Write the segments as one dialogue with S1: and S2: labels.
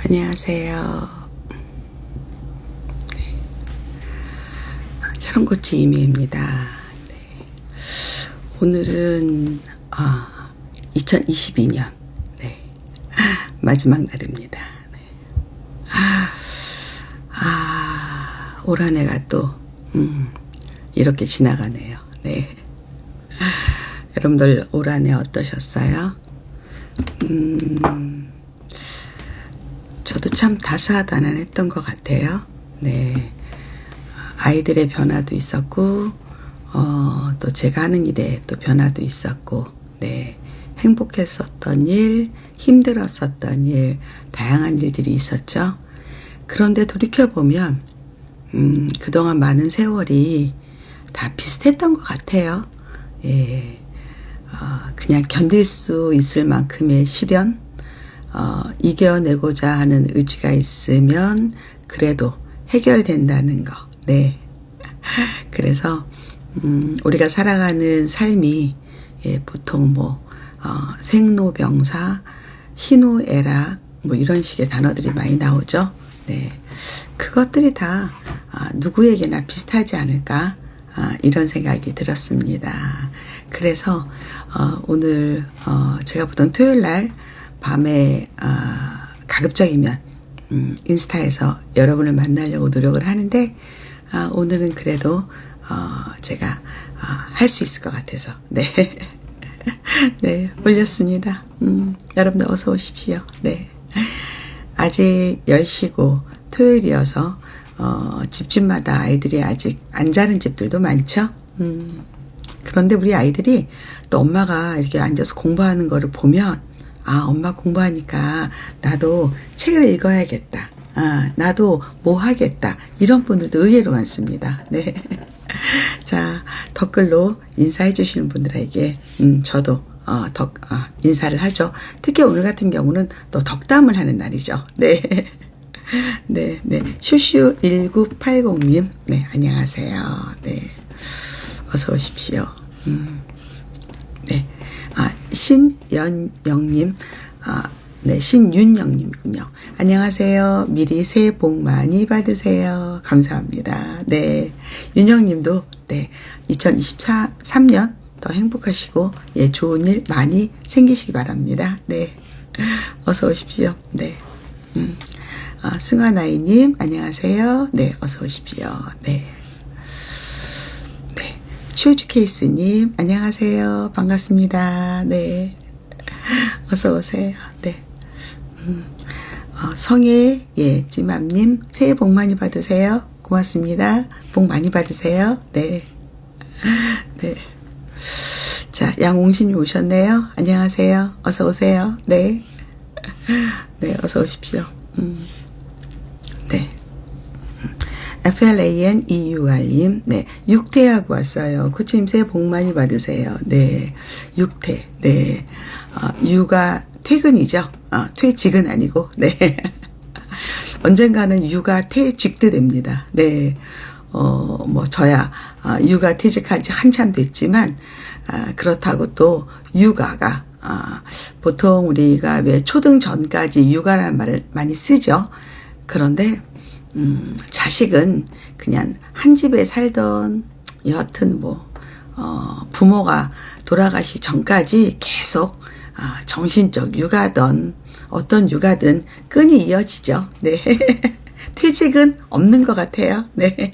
S1: 안녕하세요. 혈흔고치 이미입니다. 네. 오늘은 2022년 마지막 날입니다. 올 한 해가 또 이렇게 지나가네요. 네. 여러분들 올 한 해 어떠셨어요? 저도 참 다사다난했던 것 같아요. 네. 아이들의 변화도 있었고, 또 제가 하는 일에 또 변화도 있었고, 네. 행복했었던 일, 힘들었었던 일, 다양한 일들이 있었죠. 그런데 돌이켜보면, 그동안 많은 세월이 다 비슷했던 것 같아요. 예. 그냥 견딜 수 있을 만큼의 시련, 이겨내고자 하는 의지가 있으면 그래도 해결된다는 거. 네. 그래서 우리가 살아가는 삶이 보통 생로병사, 희노애락 이런 식의 단어들이 많이 나오죠. 네. 그것들이 다 누구에게나 비슷하지 않을까 이런 생각이 들었습니다. 그래서 오늘 제가 보통 토요일 날 밤에 가급적이면 인스타에서 여러분을 만나려고 노력을 하는데 오늘은 그래도 제가 할 수 있을 것 같아서 네. 네, 올렸습니다. 여러분들 어서 오십시오. 네. 아직 10시고 토요일이어서 집집마다 아이들이 아직 안 자는 집들도 많죠. 그런데 우리 아이들이 또 엄마가 이렇게 앉아서 공부하는 거를 보면 엄마 공부하니까 나도 책을 읽어야겠다. 나도 뭐 하겠다. 이런 분들도 의외로 많습니다. 네. 자, 댓글로 인사해 주시는 분들에게 저도 인사를 하죠. 특히 오늘 같은 경우는 또 덕담을 하는 날이죠. 네. 네, 네. 슈슈1980님. 네, 안녕하세요. 네. 어서 오십시오. 네. 신연영님. 네, 신윤영님이군요. 안녕하세요. 미리 새해 복 많이 받으세요. 감사합니다. 네. 윤영님도, 네. 2023년 더 행복하시고, 좋은 일 많이 생기시기 바랍니다. 네. 어서 오십시오. 네. 승화나이님, 안녕하세요. 네. 어서 오십시오. 네. 네. 치우즈케이스님, 안녕하세요. 반갑습니다. 네. 어서 오세요. 네. 성혜, 찌맘님, 새해 복 많이 받으세요. 고맙습니다. 복 많이 받으세요. 네. 네. 자, 양옹신님 오셨네요. 안녕하세요. 어서 오세요. 네. 네, 어서 오십시오. 네. FLANEUR님, 네. 육퇴하고 왔어요. 코치님 새해 복 많이 받으세요. 네. 육퇴, 네. 육아 퇴근이죠. 퇴직은 아니고, 네. 언젠가는 육아 퇴직도 됩니다. 네. 저야, 육아 퇴직한 지 한참 됐지만, 그렇다고 또 육아가, 보통 우리가 왜 초등 전까지 육아라는 말을 많이 쓰죠. 그런데, 자식은 그냥 한 집에 살던, 여하튼 부모가 돌아가시기 전까지 계속 정신적 육아든 어떤 육아든 끈이 이어지죠. 네. 퇴직은 없는 것 같아요. 네.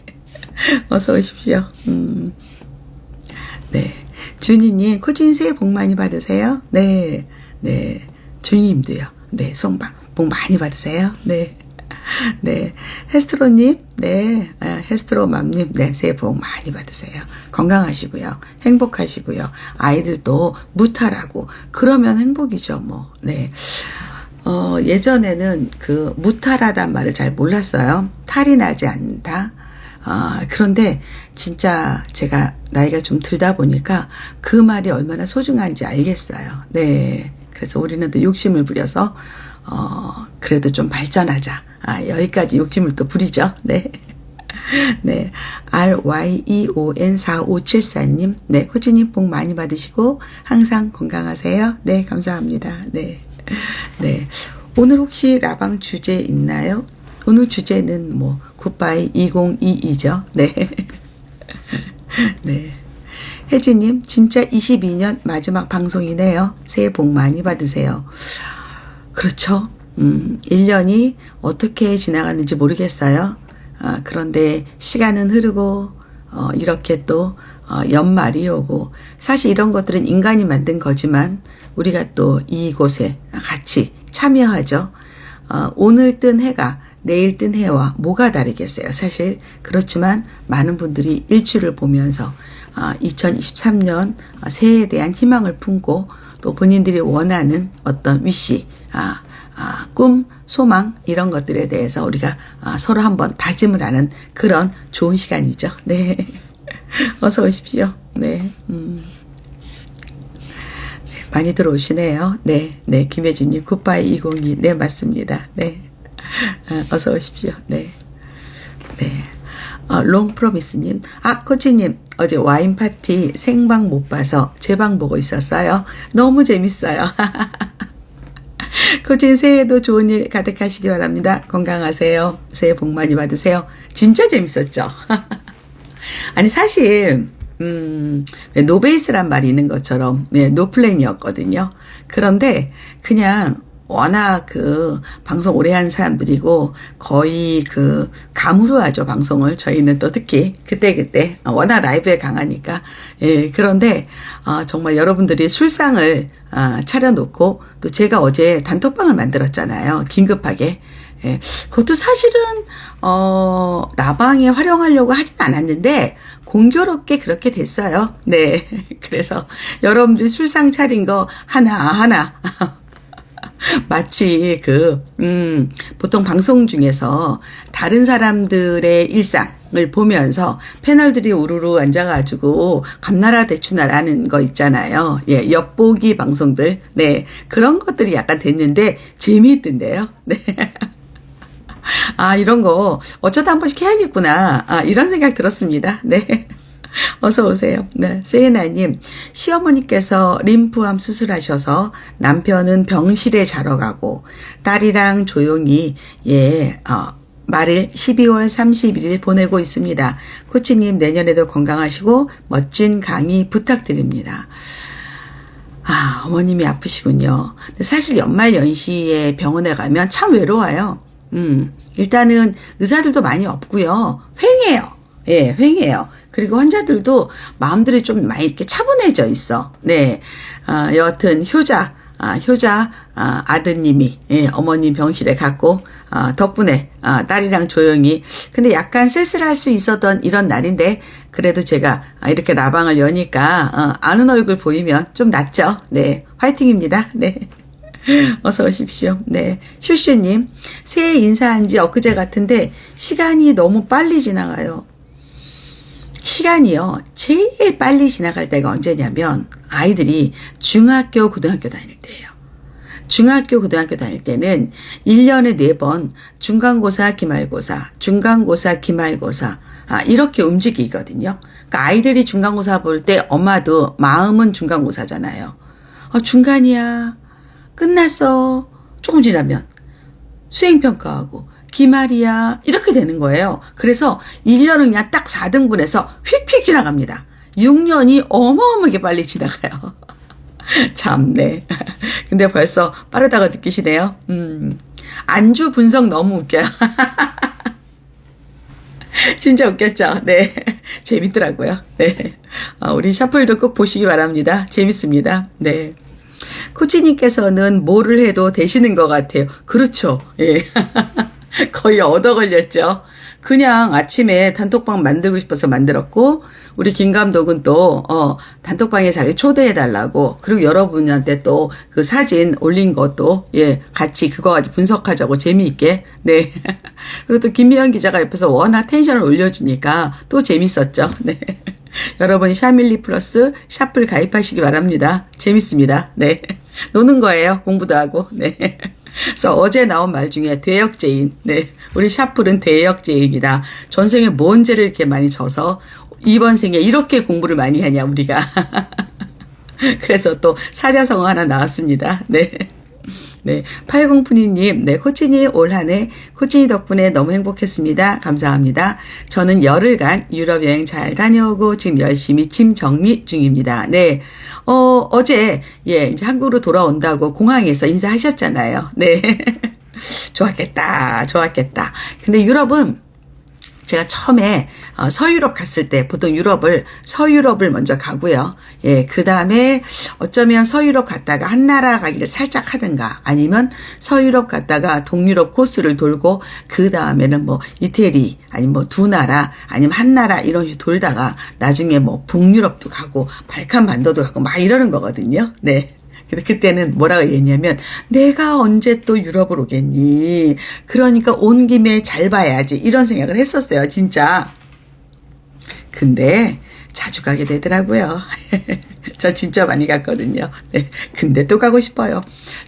S1: 어서 오십시오. 네. 준이님, 코치님 새해 복 많이 받으세요. 네. 네. 준이님도요. 네. 복 많이 받으세요. 네. 네. 헤스트로님, 네. 헤스트로맘님, 네. 새해 복 많이 받으세요. 건강하시고요. 행복하시고요. 아이들도 무탈하고, 그러면 행복이죠, 네. 예전에는 그 무탈하단 말을 잘 몰랐어요. 탈이 나지 않는다. 그런데 진짜 제가 나이가 좀 들다 보니까 그 말이 얼마나 소중한지 알겠어요. 네. 그래서 우리는 또 욕심을 부려서, 그래도 좀 발전하자. 여기까지 욕심을 또 부리죠. 네. 네. RYEON4574님. 네. 코치님 복 많이 받으시고, 항상 건강하세요. 네. 감사합니다. 네. 네. 오늘 혹시 라방 주제 있나요? 오늘 주제는 뭐 굿바이 2022죠. 네. 네. 혜진님, 진짜 22년 마지막 방송이네요. 새해 복 많이 받으세요. 그렇죠. 1년이 어떻게 지나갔는지 모르겠어요. 그런데 시간은 흐르고, 이렇게 또, 연말이 오고, 사실 이런 것들은 인간이 만든 거지만, 우리가 또 이곳에 같이 참여하죠. 오늘 뜬 해가 내일 뜬 해와 뭐가 다르겠어요. 사실 그렇지만 많은 분들이 일출을 보면서 2023년 새해에 대한 희망을 품고 또 본인들이 원하는 어떤 위시, 꿈, 소망 이런 것들에 대해서 우리가 서로 한번 다짐을 하는 그런 좋은 시간이죠. 네. 어서 오십시오. 네. 많이 들어오시네요. 네, 네, 김혜진님, 굿바이 2022. 네, 맞습니다. 네. 어서 오십시오. 네. 네. 롱프로미스님, 코치님, 어제 와인 파티 생방 못 봐서 제 방 보고 있었어요. 너무 재밌어요. 코치님, 새해에도 좋은 일 가득하시기 바랍니다. 건강하세요. 새해 복 많이 받으세요. 진짜 재밌었죠? 아니, 사실, 노베이스란 말이 있는 것처럼, 네, 노플랜이었거든요. 그런데 그냥 워낙 그 방송 오래 한 사람들이고 거의 그 감으로 하죠, 방송을. 저희는 또 특히 그때 워낙 라이브에 강하니까. 예, 그런데 정말 여러분들이 술상을 차려놓고 또 제가 어제 단톡방을 만들었잖아요. 긴급하게. 예, 그것도 사실은 라방에 활용하려고 하진 않았는데 공교롭게 그렇게 됐어요. 네. 그래서 여러분들이 술상 차린 거 하나하나 마치 보통 방송 중에서 다른 사람들의 일상을 보면서 패널들이 우르르 앉아가지고 감나라 대추나라는 거 있잖아요. 예, 엿보기 방송들. 네. 그런 것들이 약간 됐는데 재미있던데요. 네. 이런 거 어쩌다 한 번씩 해야겠구나. 이런 생각 들었습니다. 네. 어서 오세요. 네. 세이나님, 시어머니께서 림프암 수술하셔서 남편은 병실에 자러 가고 딸이랑 조용히 말을 12월 31일 보내고 있습니다. 코치님, 내년에도 건강하시고 멋진 강의 부탁드립니다. 어머님이 아프시군요. 사실 연말 연시에 병원에 가면 참 외로워요. 일단은 의사들도 많이 없고요. 휑해요. 예, 휑해요. 그리고 환자들도 마음들이 좀 많이 이렇게 차분해져 있어. 네. 여하튼 효자 아드님이, 예, 어머님 병실에 갔고, 덕분에, 딸이랑 조용히. 근데 약간 쓸쓸할 수 있었던 이런 날인데, 그래도 제가 이렇게 라방을 여니까, 아는 얼굴 보이면 좀 낫죠. 네. 화이팅입니다. 네. 어서 오십시오. 네. 슈슈님, 새해 인사한 지 엊그제 같은데, 시간이 너무 빨리 지나가요. 시간이요, 제일 빨리 지나갈 때가 언제냐면 아이들이 중학교, 고등학교 다닐 때예요. 중학교, 고등학교 다닐 때는 1년에 4번 중간고사, 기말고사, 중간고사, 기말고사 이렇게 움직이거든요. 그러니까 아이들이 중간고사 볼 때 엄마도 마음은 중간고사잖아요. 중간이야. 끝났어. 조금 지나면 수행평가하고 기말이야. 이렇게 되는 거예요. 그래서 1년은 그냥 딱 4등분해서 휙휙 지나갑니다. 6년이 어마어마하게 빨리 지나가요. 참, 네. 근데 벌써 빠르다고 느끼시네요. 안주 분석 너무 웃겨요. 진짜 웃겼죠? 네. 재밌더라고요. 네. 우리 샤플도 꼭 보시기 바랍니다. 재밌습니다. 네. 코치님께서는 뭐를 해도 되시는 것 같아요. 그렇죠. 예. 거의 얻어 걸렸죠. 그냥 아침에 단톡방 만들고 싶어서 만들었고, 우리 김 감독은 또, 단톡방에 자기 초대해달라고, 그리고 여러분한테 또 그 사진 올린 것도, 예, 같이 그거 가지고 분석하자고 재미있게, 네. 그리고 또 김미연 기자가 옆에서 워낙 텐션을 올려주니까 또 재밌었죠. 네. 여러분이 샤밀리 플러스 샤플 가입하시기 바랍니다. 재밌습니다. 네. 노는 거예요. 공부도 하고, 네. 그래서 어제 나온 말 중에 대역죄인. 네. 우리 샤플은 대역죄인이다. 전생에 뭔 죄를 이렇게 많이 져서 이번 생에 이렇게 공부를 많이 하냐, 우리가. 그래서 또 사자성어 하나 나왔습니다. 네. 네, 8082님, 네, 코치님 올 한 해 코치님 덕분에 너무 행복했습니다. 감사합니다. 저는 열흘간 유럽 여행 잘 다녀오고 지금 열심히 짐 정리 중입니다. 네, 어제, 예, 이제 한국으로 돌아온다고 공항에서 인사하셨잖아요. 네. 좋았겠다, 좋았겠다. 근데 유럽은 제가 처음에 서유럽 갔을 때 보통 서유럽을 먼저 가고요. 예, 그 다음에 어쩌면 서유럽 갔다가 한 나라 가기를 살짝 하든가 아니면 서유럽 갔다가 동유럽 코스를 돌고 그 다음에는 뭐 이태리 아니면 뭐 두 나라 아니면 한 나라 이런 식으로 돌다가 나중에 뭐 북유럽도 가고 발칸 반도도 가고 막 이러는 거거든요. 네. 근데 그때는 뭐라고 얘기했냐면 내가 언제 또 유럽을 오겠니? 그러니까 온 김에 잘 봐야지 이런 생각을 했었어요. 진짜. 근데 자주 가게 되더라고요. 저 진짜 많이 갔거든요. 네. 근데 또 가고 싶어요.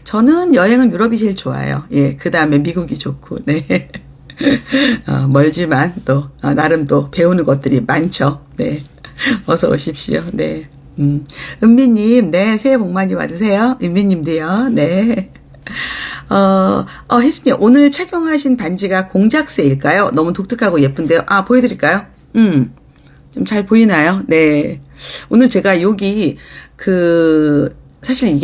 S1: 저는 여행은 유럽이 제일 좋아요. 예. 그 다음에 미국이 좋고. 네. 멀지만 또 나름 또 배우는 것들이 많죠. 네. 어서 오십시오. 네. 은미님, 네, 새해 복 많이 받으세요. 은미님도요, 네. 혜진님, 오늘 착용하신 반지가 공작새일까요? 너무 독특하고 예쁜데요. 아, 보여드릴까요? 좀 잘 보이나요? 네. 오늘 제가 여기, 사실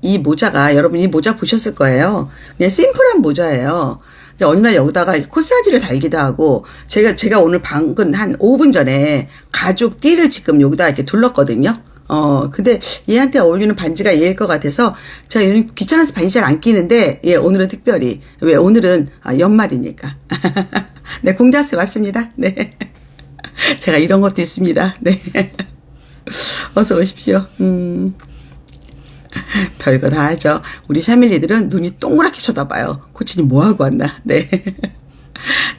S1: 이 모자가, 여러분 이 모자 보셨을 거예요. 그냥 심플한 모자예요. 어느 날 여기다가 코사지를 달기도 하고, 제가 오늘 방금 한 5분 전에 가죽 띠를 지금 여기다 이렇게 둘렀거든요. 근데 얘한테 어울리는 반지가 얘일 것 같아서, 제가 귀찮아서 반지 잘 안 끼는데, 예, 오늘은 특별히. 왜, 오늘은 연말이니까. 네, 공자스 왔습니다. 네. 제가 이런 것도 있습니다. 네. 어서 오십시오. 별거 다 하죠. 우리 샤밀리들은 눈이 동그랗게 쳐다봐요. 코치님 뭐하고 왔나? 네.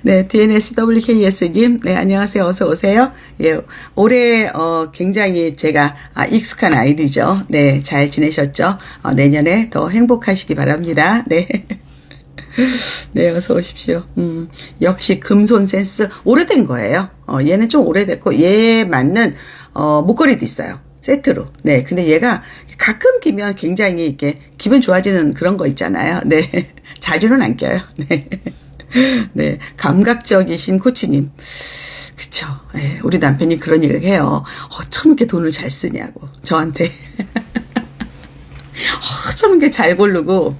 S1: 네, DNSWKS님, 네, 안녕하세요. 어서 오세요. 예, 올해, 굉장히 제가, 익숙한 아이디죠. 네, 잘 지내셨죠? 내년에 더 행복하시기 바랍니다. 네. 네, 어서 오십시오. 역시 금손 센스, 오래된 거예요. 얘는 좀 오래됐고, 얘에 맞는, 목걸이도 있어요. 세트로. 네. 근데 얘가 가끔 끼면 굉장히 이렇게 기분 좋아지는 그런 거 있잖아요. 네. 자주는 안 껴요. 네. 네. 감각적이신 코치님. 그쵸. 네. 우리 남편이 그런 얘기를 해요. 어쩜 이렇게 돈을 잘 쓰냐고. 저한테. 어쩜 이렇게 잘 고르고,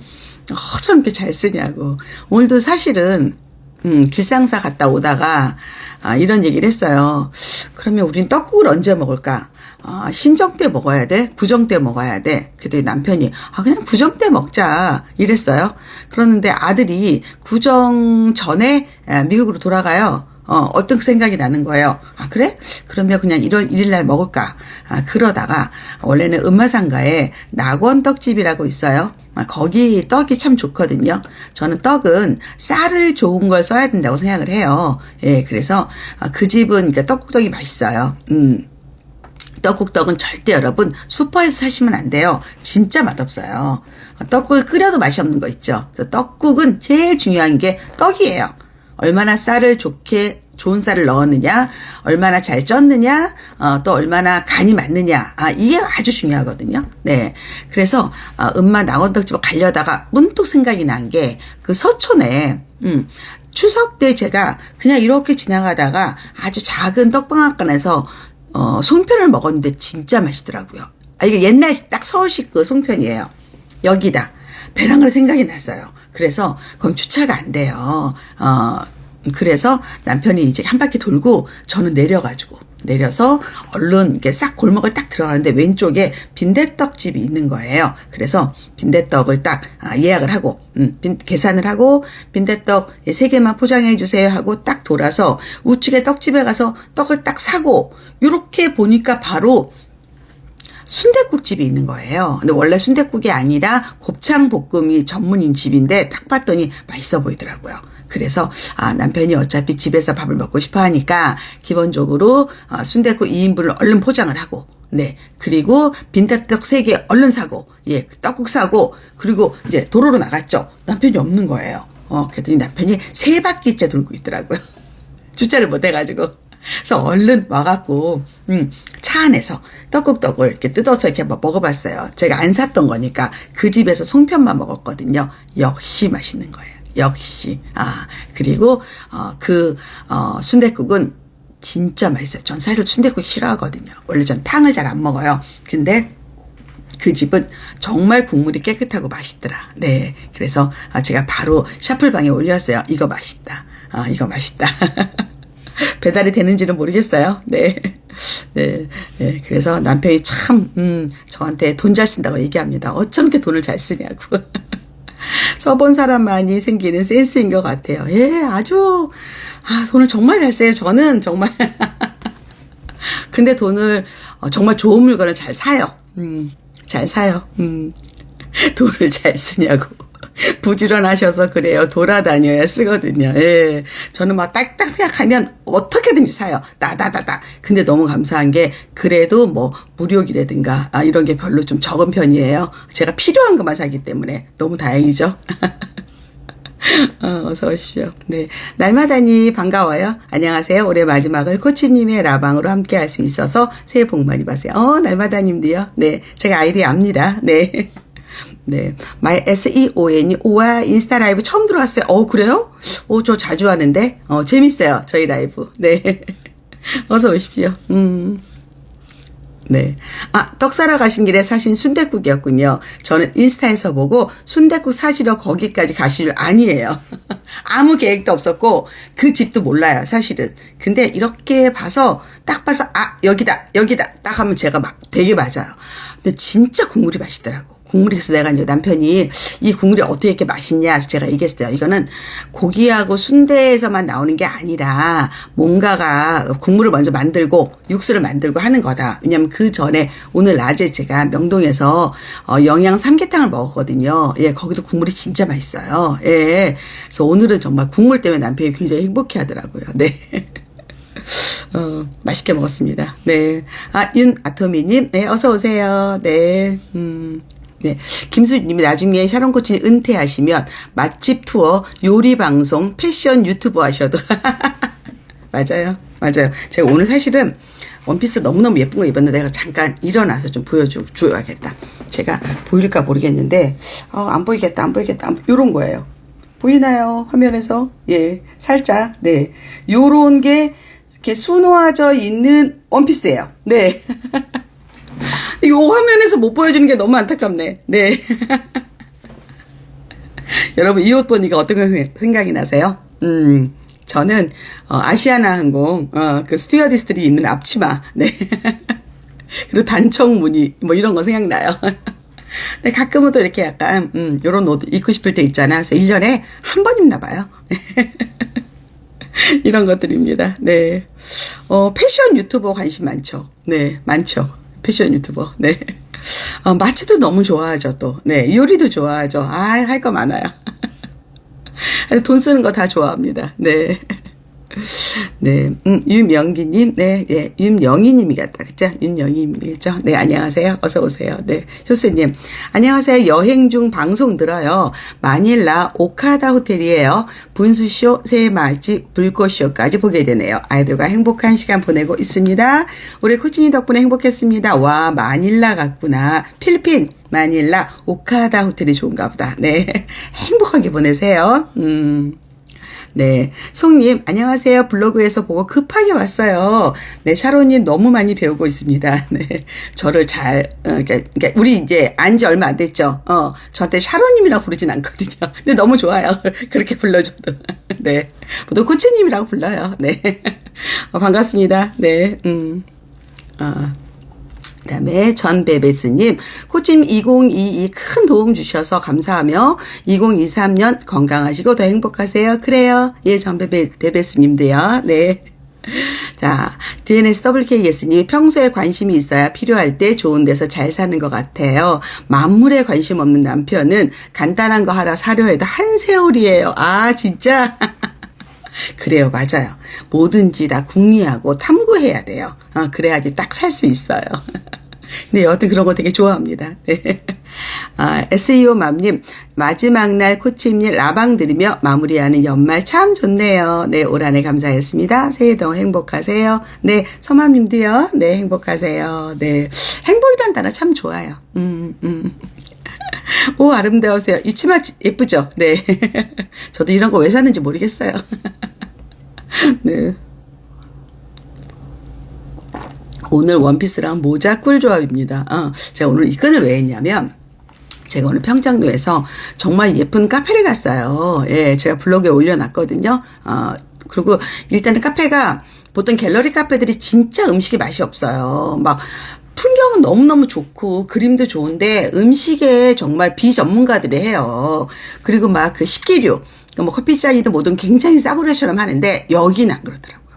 S1: 어쩜 이렇게 잘 쓰냐고. 오늘도 사실은, 길상사 갔다 오다가, 이런 얘기를 했어요. 그러면 우린 떡국을 언제 먹을까? 신정 때 먹어야 돼? 구정 때 먹어야 돼? 그랬더니 남편이, 그냥 구정 때 먹자. 이랬어요. 그러는데 아들이 구정 전에 미국으로 돌아가요. 어떤 생각이 나는 거예요. 그래? 그러면 그냥 1월 1일 날 먹을까? 그러다가, 원래는 음마상가에 낙원 떡집이라고 있어요. 거기 떡이 참 좋거든요. 저는 떡은 쌀을 좋은 걸 써야 된다고 생각을 해요. 예, 그래서 그 집은 그러니까 떡국떡이 맛있어요. 떡국떡은 절대 여러분 슈퍼에서 사시면 안 돼요. 진짜 맛없어요. 떡국을 끓여도 맛이 없는 거 있죠. 그래서 떡국은 제일 중요한 게 떡이에요. 얼마나 좋은 쌀을 넣었느냐, 얼마나 잘 쪘느냐, 또 얼마나 간이 맞느냐, 이게 아주 중요하거든요. 네. 그래서, 음마 낙원떡집을 가려다가 문득 생각이 난 게, 그 서촌에, 추석 때 제가 그냥 이렇게 지나가다가 아주 작은 떡방앗간에서, 송편을 먹었는데 진짜 맛있더라고요. 이게 옛날 딱 서울식 그 송편이에요. 여기다. 배낭을 생각이 났어요. 그래서 거기 주차가 안 돼요. 그래서 남편이 이제 한 바퀴 돌고 저는 내려서 얼른 이렇게 싹 골목을 딱 들어가는데 왼쪽에 빈대떡집이 있는 거예요. 그래서 빈대떡을 딱 예약을 하고 계산을 하고 빈대떡 3개만 포장해 주세요 하고 딱 돌아서 우측에 떡집에 가서 떡을 딱 사고 요렇게 보니까 바로 순댓국집이 있는 거예요. 근데 원래 순댓국이 아니라 곱창 볶음이 전문인 집인데 딱 봤더니 맛있어 보이더라고요. 그래서 남편이 어차피 집에서 밥을 먹고 싶어 하니까 기본적으로 순댓국 2인분을 얼른 포장을 하고 네. 그리고 빈대떡 3개 얼른 사고 예, 떡국 사고 그리고 이제 도로로 나갔죠. 남편이 없는 거예요. 그랬더니 남편이 3바퀴째 돌고 있더라고요. 주차를 못 해가지고. 그래서 얼른 와갖고, 차 안에서 떡국떡을 이렇게 뜯어서 이렇게 먹어봤어요. 제가 안 샀던 거니까 그 집에서 송편만 먹었거든요. 역시 맛있는 거예요. 역시. 그리고, 순댓국은 진짜 맛있어요. 전 사실 순댓국 싫어하거든요. 원래 전 탕을 잘 안 먹어요. 근데 그 집은 정말 국물이 깨끗하고 맛있더라. 네. 그래서 제가 바로 샤플방에 올렸어요. 이거 맛있다. 이거 맛있다. 배달이 되는지는 모르겠어요. 네. 네. 네. 그래서 남편이 참, 저한테 돈 잘 쓴다고 얘기합니다. 어쩜 이렇게 돈을 잘 쓰냐고. 써본 사람만이 생기는 센스인 것 같아요. 예, 아주, 돈을 정말 잘 써요. 저는 정말. 근데 돈을 정말 좋은 물건을 잘 사요. 잘 사요. 돈을 잘 쓰냐고. 부지런하셔서 그래요. 돌아다녀야 쓰거든요. 예. 저는 막 딱딱 생각하면 어떻게든지 사요. 따다다다. 근데 너무 감사한 게 그래도 뭐 무료기라든가 이런 게 별로 좀 적은 편이에요. 제가 필요한 것만 사기 때문에 너무 다행이죠. 어서 오십시오. 네. 날마다니 반가워요. 안녕하세요. 올해 마지막을 코치님의 라방으로 함께 할 수 있어서 새해 복 많이 받으세요. 날마다님도요. 네. 제가 아이디 압니다. 네. 네. my SEON이 우와 인스타 라이브 처음 들어왔어요. 그래요? 저 자주 하는데. 재밌어요. 저희 라이브. 네. 어서 오십시오. 네. 떡 사러 가신 길에 사신 순댓국이었군요. 저는 인스타에서 보고 순댓국 사시러 거기까지 가실 줄 아니에요. 아무 계획도 없었고 그 집도 몰라요, 사실은. 근데 이렇게 딱 봐서 여기다 딱 하면 제가 막 되게 맞아요. 근데 진짜 국물이 맛있더라고. 국물이. 그래서 내가 이제 남편이 이 국물이 어떻게 이렇게 맛있냐 해서 제가 얘기했어요. 이거는 고기하고 순대에서만 나오는 게 아니라 뭔가가 국물을 먼저 만들고 육수를 만들고 하는 거다. 왜냐면 그 전에 오늘 낮에 제가 명동에서 영양 삼계탕을 먹었거든요. 예, 거기도 국물이 진짜 맛있어요. 예. 그래서 오늘은 정말 국물 때문에 남편이 굉장히 행복해 하더라고요. 네. 맛있게 먹었습니다. 네. 윤아토미님, 네, 어서오세요. 네. 네. 김수님이 나중에 샤론 코치님 은퇴하시면 맛집 투어, 요리 방송, 패션 유튜버 하셔도. 맞아요. 제가 오늘 사실은 원피스 너무너무 예쁜 거 입었는데 내가 잠깐 일어나서 좀 보여줘야겠다. 제가 보일까 모르겠는데, 안 보이겠다. 요런 거예요. 보이나요? 화면에서? 예. 살짝. 네. 요런 게 이렇게 수놓아져 있는 원피스예요. 네. 요 화면에서 못 보여주는 게 너무 안타깝네. 네. 여러분, 이 옷 보니까 어떤 생각이 나세요? 저는, 아시아나 항공, 그 스튜어디스들이 입는 앞치마, 네. 그리고 단청 무늬, 뭐 이런 거 생각나요. 근데 가끔은 또 이렇게 약간, 요런 옷 입고 싶을 때 있잖아. 그래서 1년에 한 번 입나 봐요. 이런 것들입니다. 네. 패션 유튜버 관심 많죠. 네, 많죠. 패션 유튜버. 네. 마취도 너무 좋아하죠, 또. 네. 요리도 좋아하죠. 할 거 많아요. 돈 쓰는 거 다 좋아합니다. 네. 네. 윤명기님, 네, 예. 윤영희님이 같다. 그죠? 윤영희님이겠죠? 네, 안녕하세요. 어서오세요. 네. 효수님, 안녕하세요. 여행 중 방송 들어요. 마닐라 오카다 호텔이에요. 분수쇼, 새해맞이, 불꽃쇼까지 보게 되네요. 아이들과 행복한 시간 보내고 있습니다. 올해 코치님 덕분에 행복했습니다. 와, 마닐라 갔구나. 필리핀. 마닐라 오카다 호텔이 좋은가 보다. 네. 행복하게 보내세요. 네. 송님, 안녕하세요. 블로그에서 보고 급하게 왔어요. 네. 샤론님 너무 많이 배우고 있습니다. 네. 저를 그러니까 우리 이제 안지 얼마 안 됐죠. 저한테 샤론님이라고 부르진 않거든요. 근데 너무 좋아요. 그렇게 불러줘도. 네. 보통 코치님이라고 불러요. 네. 반갑습니다. 네. 그다음에 전베베스님, 코치님 2022 큰 도움 주셔서 감사하며 2023년 건강하시고 더 행복하세요. 그래요. 예, 전베베스님도요. 네. 자, DNSWKS님이 평소에 관심이 있어야 필요할 때 좋은 데서 잘 사는 것 같아요. 만물에 관심 없는 남편은 간단한 거 하나 사려 해도 한 세월이에요. 진짜? 그래요. 맞아요. 뭐든지 다 궁리하고 탐구해야 돼요. 그래야지 딱 살 수 있어요. 네, 여튼 그런 거 되게 좋아합니다. 네. SEO 맘님, 마지막 날 코치님 라방 들으며 마무리하는 연말 참 좋네요. 네, 올 한 해 감사했습니다. 새해도 행복하세요. 네, 서맘님도요. 네, 행복하세요. 네, 행복이란 단어 참 좋아요. 오, 아름다우세요. 이 치마 예쁘죠? 네. 저도 이런 거 왜 샀는지 모르겠어요. 네. 오늘 원피스랑 모자 꿀조합입니다. 제가 오늘 이 끈을 왜 했냐면, 제가 오늘 평창도에서 정말 예쁜 카페를 갔어요. 예, 제가 블로그에 올려놨거든요. 그리고 일단은 카페가 보통 갤러리 카페들이 진짜 음식이 맛이 없어요. 막 풍경은 너무너무 좋고 그림도 좋은데 음식에 정말 비전문가들이 해요. 그리고 막 그 식기류, 뭐 커피잔이든 뭐든 굉장히 싸구려처럼 하는데 여기는 안 그러더라고요.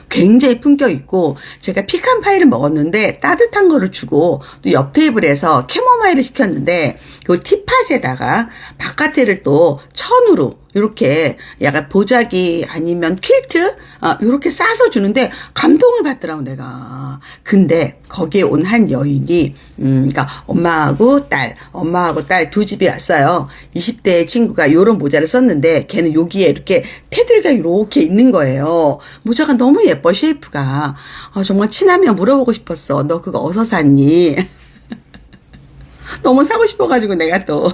S1: 굉장히 품격 있고 제가 피칸 파이를 먹었는데 따뜻한 거를 주고 또 옆 테이블에서 캐모마일을 시켰는데 그 티팟에다가 바카테를 또 천으로 이렇게 약간 보자기 아니면 퀼트 이렇게 싸서 주는데 감동을 받더라고 내가. 근데 거기에 온 한 여인이 그러니까 엄마하고 딸 두 집이 왔어요. 20대 친구가 요런 모자를 썼는데 걔는 여기에 이렇게 테두리가 이렇게 있는 거예요. 모자가 너무 예뻐 쉐이프가. 정말 친하면 물어보고 싶었어. 너 그거 어디서 샀니? 너무 사고 싶어가지고 내가 또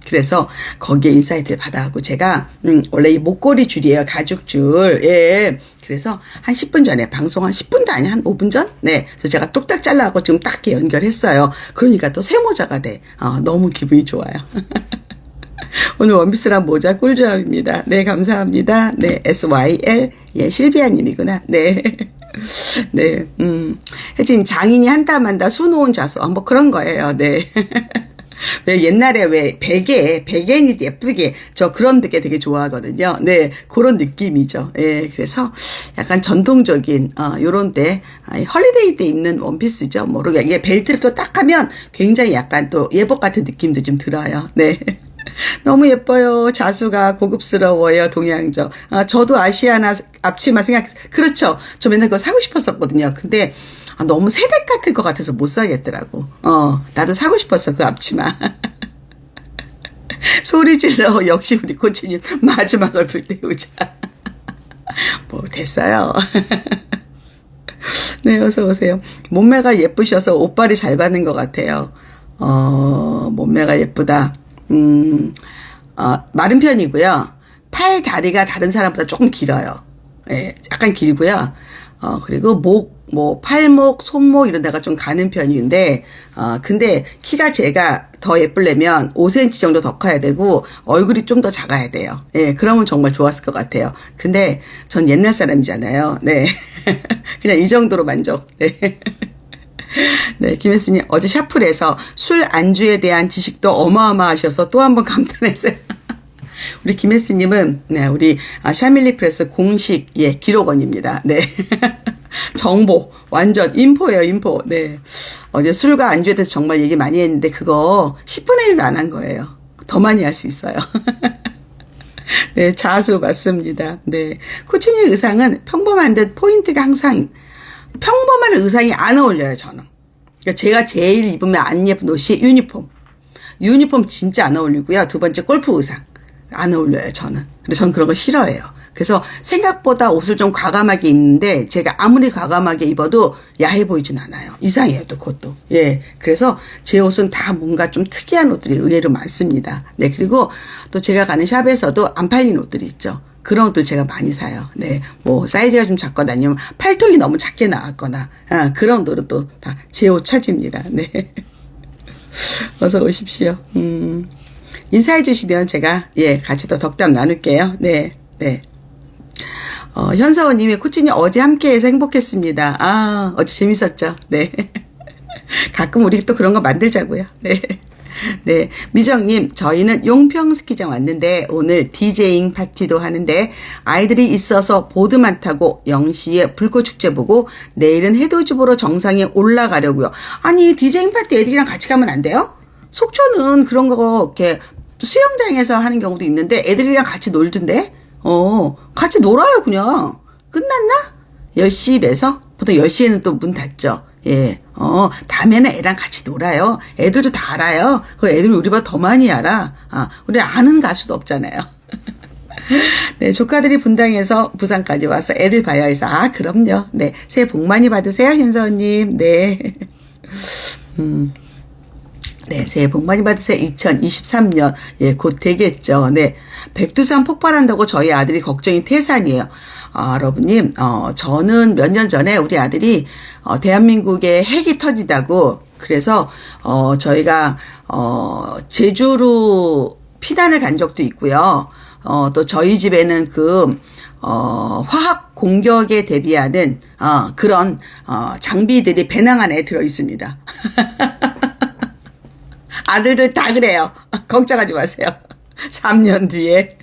S1: 그래서 거기에 인사이트를 받아갖고 제가 원래 이 목걸이 줄이에요. 가죽줄. 예. 그래서 한 10분 전에 방송 한 10분도 아니야. 한 5분 전? 네. 그래서 제가 뚝딱 잘라갖고 지금 딱 연결했어요. 그러니까 또 새 모자가 돼. 너무 기분이 좋아요. 오늘 원피스랑 모자 꿀조합입니다. 네, 감사합니다. 네, SYL. 예, 실비아님이구나. 네. 네, 혜진님 장인이 한땀한다 수놓은 자수. 뭐 그런 거예요. 네. 왜 옛날에 왜 베개니 예쁘게 저 그런 게 되게 좋아하거든요. 네, 그런 느낌이죠. 예, 그래서 약간 전통적인 요런 때 헐리데이 때 입는 원피스죠. 모르게 이게 벨트를 또 딱 하면 굉장히 약간 또 예복 같은 느낌도 좀 들어요. 네. 너무 예뻐요. 자수가 고급스러워요. 동양적. 저도 아시아나 앞치마 그렇죠. 저 맨날 그거 사고 싶었었거든요. 근데 너무 세대 같을 것 같아서 못 사겠더라고. 나도 사고 싶었어. 그 앞치마. 소리 질러. 역시 우리 코치님 마지막을 불태우자. 뭐 됐어요. 네, 어서 오세요. 몸매가 예쁘셔서 옷발이 잘 받는 것 같아요. 몸매가 예쁘다. 마른 편이고요. 팔, 다리가 다른 사람보다 조금 길어요. 예, 약간 길고요. 그리고 팔목, 손목 이런 데가 좀 가는 편인데, 근데 키가 제가 더 예쁘려면 5cm 정도 더 커야 되고, 얼굴이 좀 더 작아야 돼요. 예, 그러면 정말 좋았을 것 같아요. 근데 전 옛날 사람이잖아요. 네. 그냥 이 정도로 만족. 네. 네, 김혜수님 어제 샤플에서 술 안주에 대한 지식도 어마어마하셔서 또 한 번 감탄했어요. 우리 김혜수님은 네, 우리 샤밀리 프레스 공식 기록원입니다. 네. 정보 완전 인포예요, 인포. 네. 어제 술과 안주에 대해서 정말 얘기 많이 했는데 그거 10분의 1도 안 한 거예요. 더 많이 할 수 있어요. 네, 자수 맞습니다. 네. 코치님 의상은 평범한 듯 포인트가 항상 평범한 의상이 안 어울려요, 저는. 그러니까 제가 제일 입으면 안 예쁜 옷이 유니폼. 유니폼 진짜 안 어울리고요. 두 번째 골프 의상. 안 어울려요, 저는. 그래서 저는 그런 거 싫어해요. 그래서 생각보다 옷을 좀 과감하게 입는데 제가 아무리 과감하게 입어도 야해 보이진 않아요. 이상해요, 또 그것도. 예. 그래서 제 옷은 다 뭔가 좀 특이한 옷들이 의외로 많습니다. 네. 그리고 또 제가 가는 샵에서도 안 팔린 옷들이 있죠. 그런 옷들 제가 많이 사요. 네. 뭐, 사이즈가 좀 작거나 아니면 팔통이 너무 작게 나왔거나, 그런 옷들은 또 다 제 옷 차지입니다. 네. 어서 오십시오. 인사해 주시면 제가, 같이 더 덕담 나눌게요. 네. 네. 현서원님이 코치님 어제 함께해서 행복했습니다. 어제 재밌었죠? 네. 가끔 우리 또 그런 거 만들자고요. 네. 네. 미정님, 저희는 용평 스키장 왔는데 오늘 디제잉 파티도 하는데 아이들이 있어서 보드만 타고 0시에 불꽃축제 보고 내일은 해돋이 보러 정상에 올라가려고요. 아니, 디제잉 파티 애들이랑 같이 가면 안 돼요? 속초는 그런 거 이렇게 수영장에서 하는 경우도 있는데 애들이랑 같이 놀던데? 같이 놀아요, 그냥. 끝났나? 10시래서? 보통 10시에는 또 문 닫죠. 예, 다음에는 애랑 같이 놀아요. 애들도 다 알아요. 그 애들 우리보다 더 많이 알아. 우리 아는 가수도 없잖아요. 네, 조카들이 분당에서 부산까지 와서 애들 봐야 해서, 그럼요. 네, 새해 복 많이 받으세요, 현서님. 네. 네, 새해 복 많이 받으세요. 2023년, 예, 곧 되겠죠. 네. 백두산 폭발한다고 저희 아들이 걱정이 태산이에요. 여러분님, 저는 몇 년 전에 우리 아들이, 대한민국에 핵이 터진다고, 그래서, 저희가, 제주로 피난을 간 적도 있고요. 또 저희 집에는 화학 공격에 대비하는, 그런, 장비들이 배낭 안에 들어 있습니다. 아들들 다 그래요. 걱정하지 마세요. 3년 뒤에.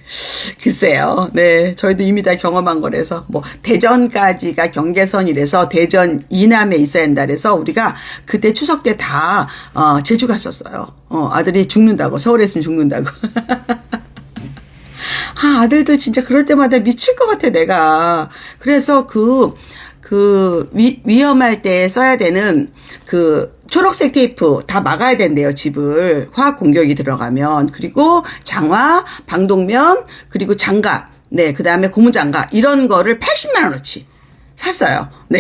S1: 글쎄요. 네. 저희도 이미 다 경험한 거라서, 대전까지가 경계선이라서 대전 이남에 있어야 한다 그래서 우리가 그때 추석 때 다, 제주 갔었어요. 아들이 죽는다고. 서울에 있으면 죽는다고. 아들들 진짜 그럴 때마다 미칠 것 같아, 내가. 그래서 위험할 때 써야 되는 초록색 테이프 다 막아야 된대요, 집을. 화학 공격이 들어가면. 그리고 장화, 방독면, 그리고 장갑. 네, 그 다음에 고무장갑. 이런 거를 80만 원어치 샀어요. 네.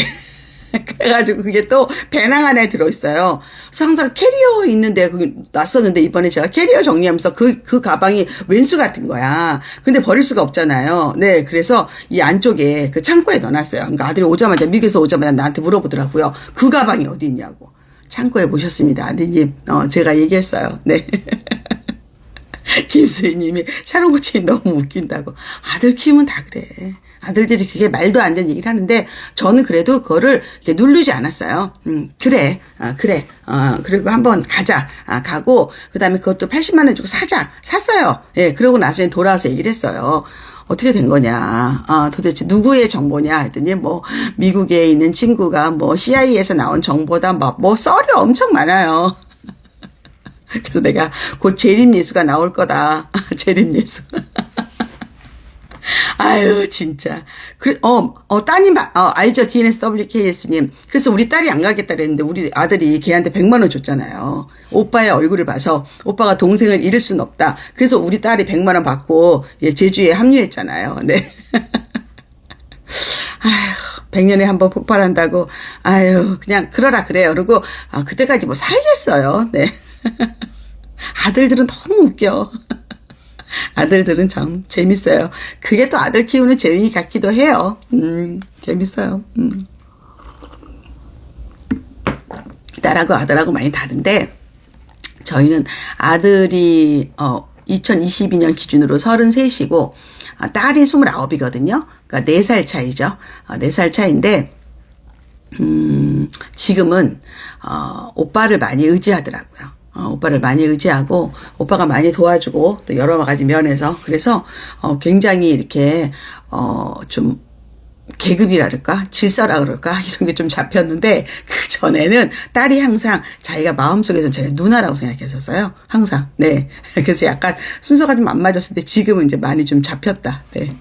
S1: 그래가지고 그게 또 배낭 안에 들어있어요. 그래서 항상 캐리어 있는데 놨었는데 이번에 제가 캐리어 정리하면서 그 가방이 왼수 같은 거야. 근데 버릴 수가 없잖아요. 네, 그래서 이 안쪽에 그 창고에 넣어놨어요. 그러니까 아들이 미국에서 오자마자 나한테 물어보더라고요. 그 가방이 어디 있냐고. 창고에 모셨습니다, 아드님. 제가 얘기했어요. 네. 김수희님이 샤론 코치님 너무 웃긴다고. 아들 키우면 다 그래. 아들들이 그게 말도 안 되는 얘기를 하는데 저는 그래도 그거를 이렇게 누르지 않았어요. 그래. 그래. 그리고 한번 가자. 가고 그다음에 그것도 80만 원 주고 샀어요. 예. 그러고 나중에 돌아와서 얘기를 했어요. 어떻게 된 거냐. 도대체 누구의 정보냐 했더니 미국에 있는 친구가 CIA에서 나온 정보다 썰이 엄청 많아요. 그래서 내가 곧 재림예수가 나올 거다. 재림예수. 아유, 진짜. 따님, 알죠? DNSWKS님. 그래서 우리 딸이 안 가겠다 그랬는데, 우리 아들이 걔한테 100만 원 줬잖아요. 오빠의 얼굴을 봐서, 오빠가 동생을 잃을 순 없다. 그래서 우리 딸이 100만 원 받고, 제주에 합류했잖아요. 네. 아유, 100년에 한 번 폭발한다고, 아유, 그냥, 그러라 그래요. 그리고, 그때까지 살겠어요. 네. 아들들은 너무 웃겨. 아들들은 참 재밌어요. 그게 또 아들 키우는 재미 같기도 해요. 재밌어요. 딸하고 아들하고 많이 다른데, 저희는 아들이, 2022년 기준으로 33이고, 딸이 29이거든요. 그러니까 4살 차이죠. 4살 차이인데, 지금은, 오빠를 많이 의지하더라고요. 오빠를 많이 의지하고 오빠가 많이 도와주고 또 여러 가지 면에서 그래서 굉장히 이렇게 좀 계급이라 그럴까 질서라 그럴까 이런 게 좀 잡혔는데 그 전에는 딸이 항상 자기가 마음속에서 제가 누나라고 생각했었어요. 항상. 네. 그래서 약간 순서가 좀 안 맞았을 때 지금은 이제 많이 좀 잡혔다. 네.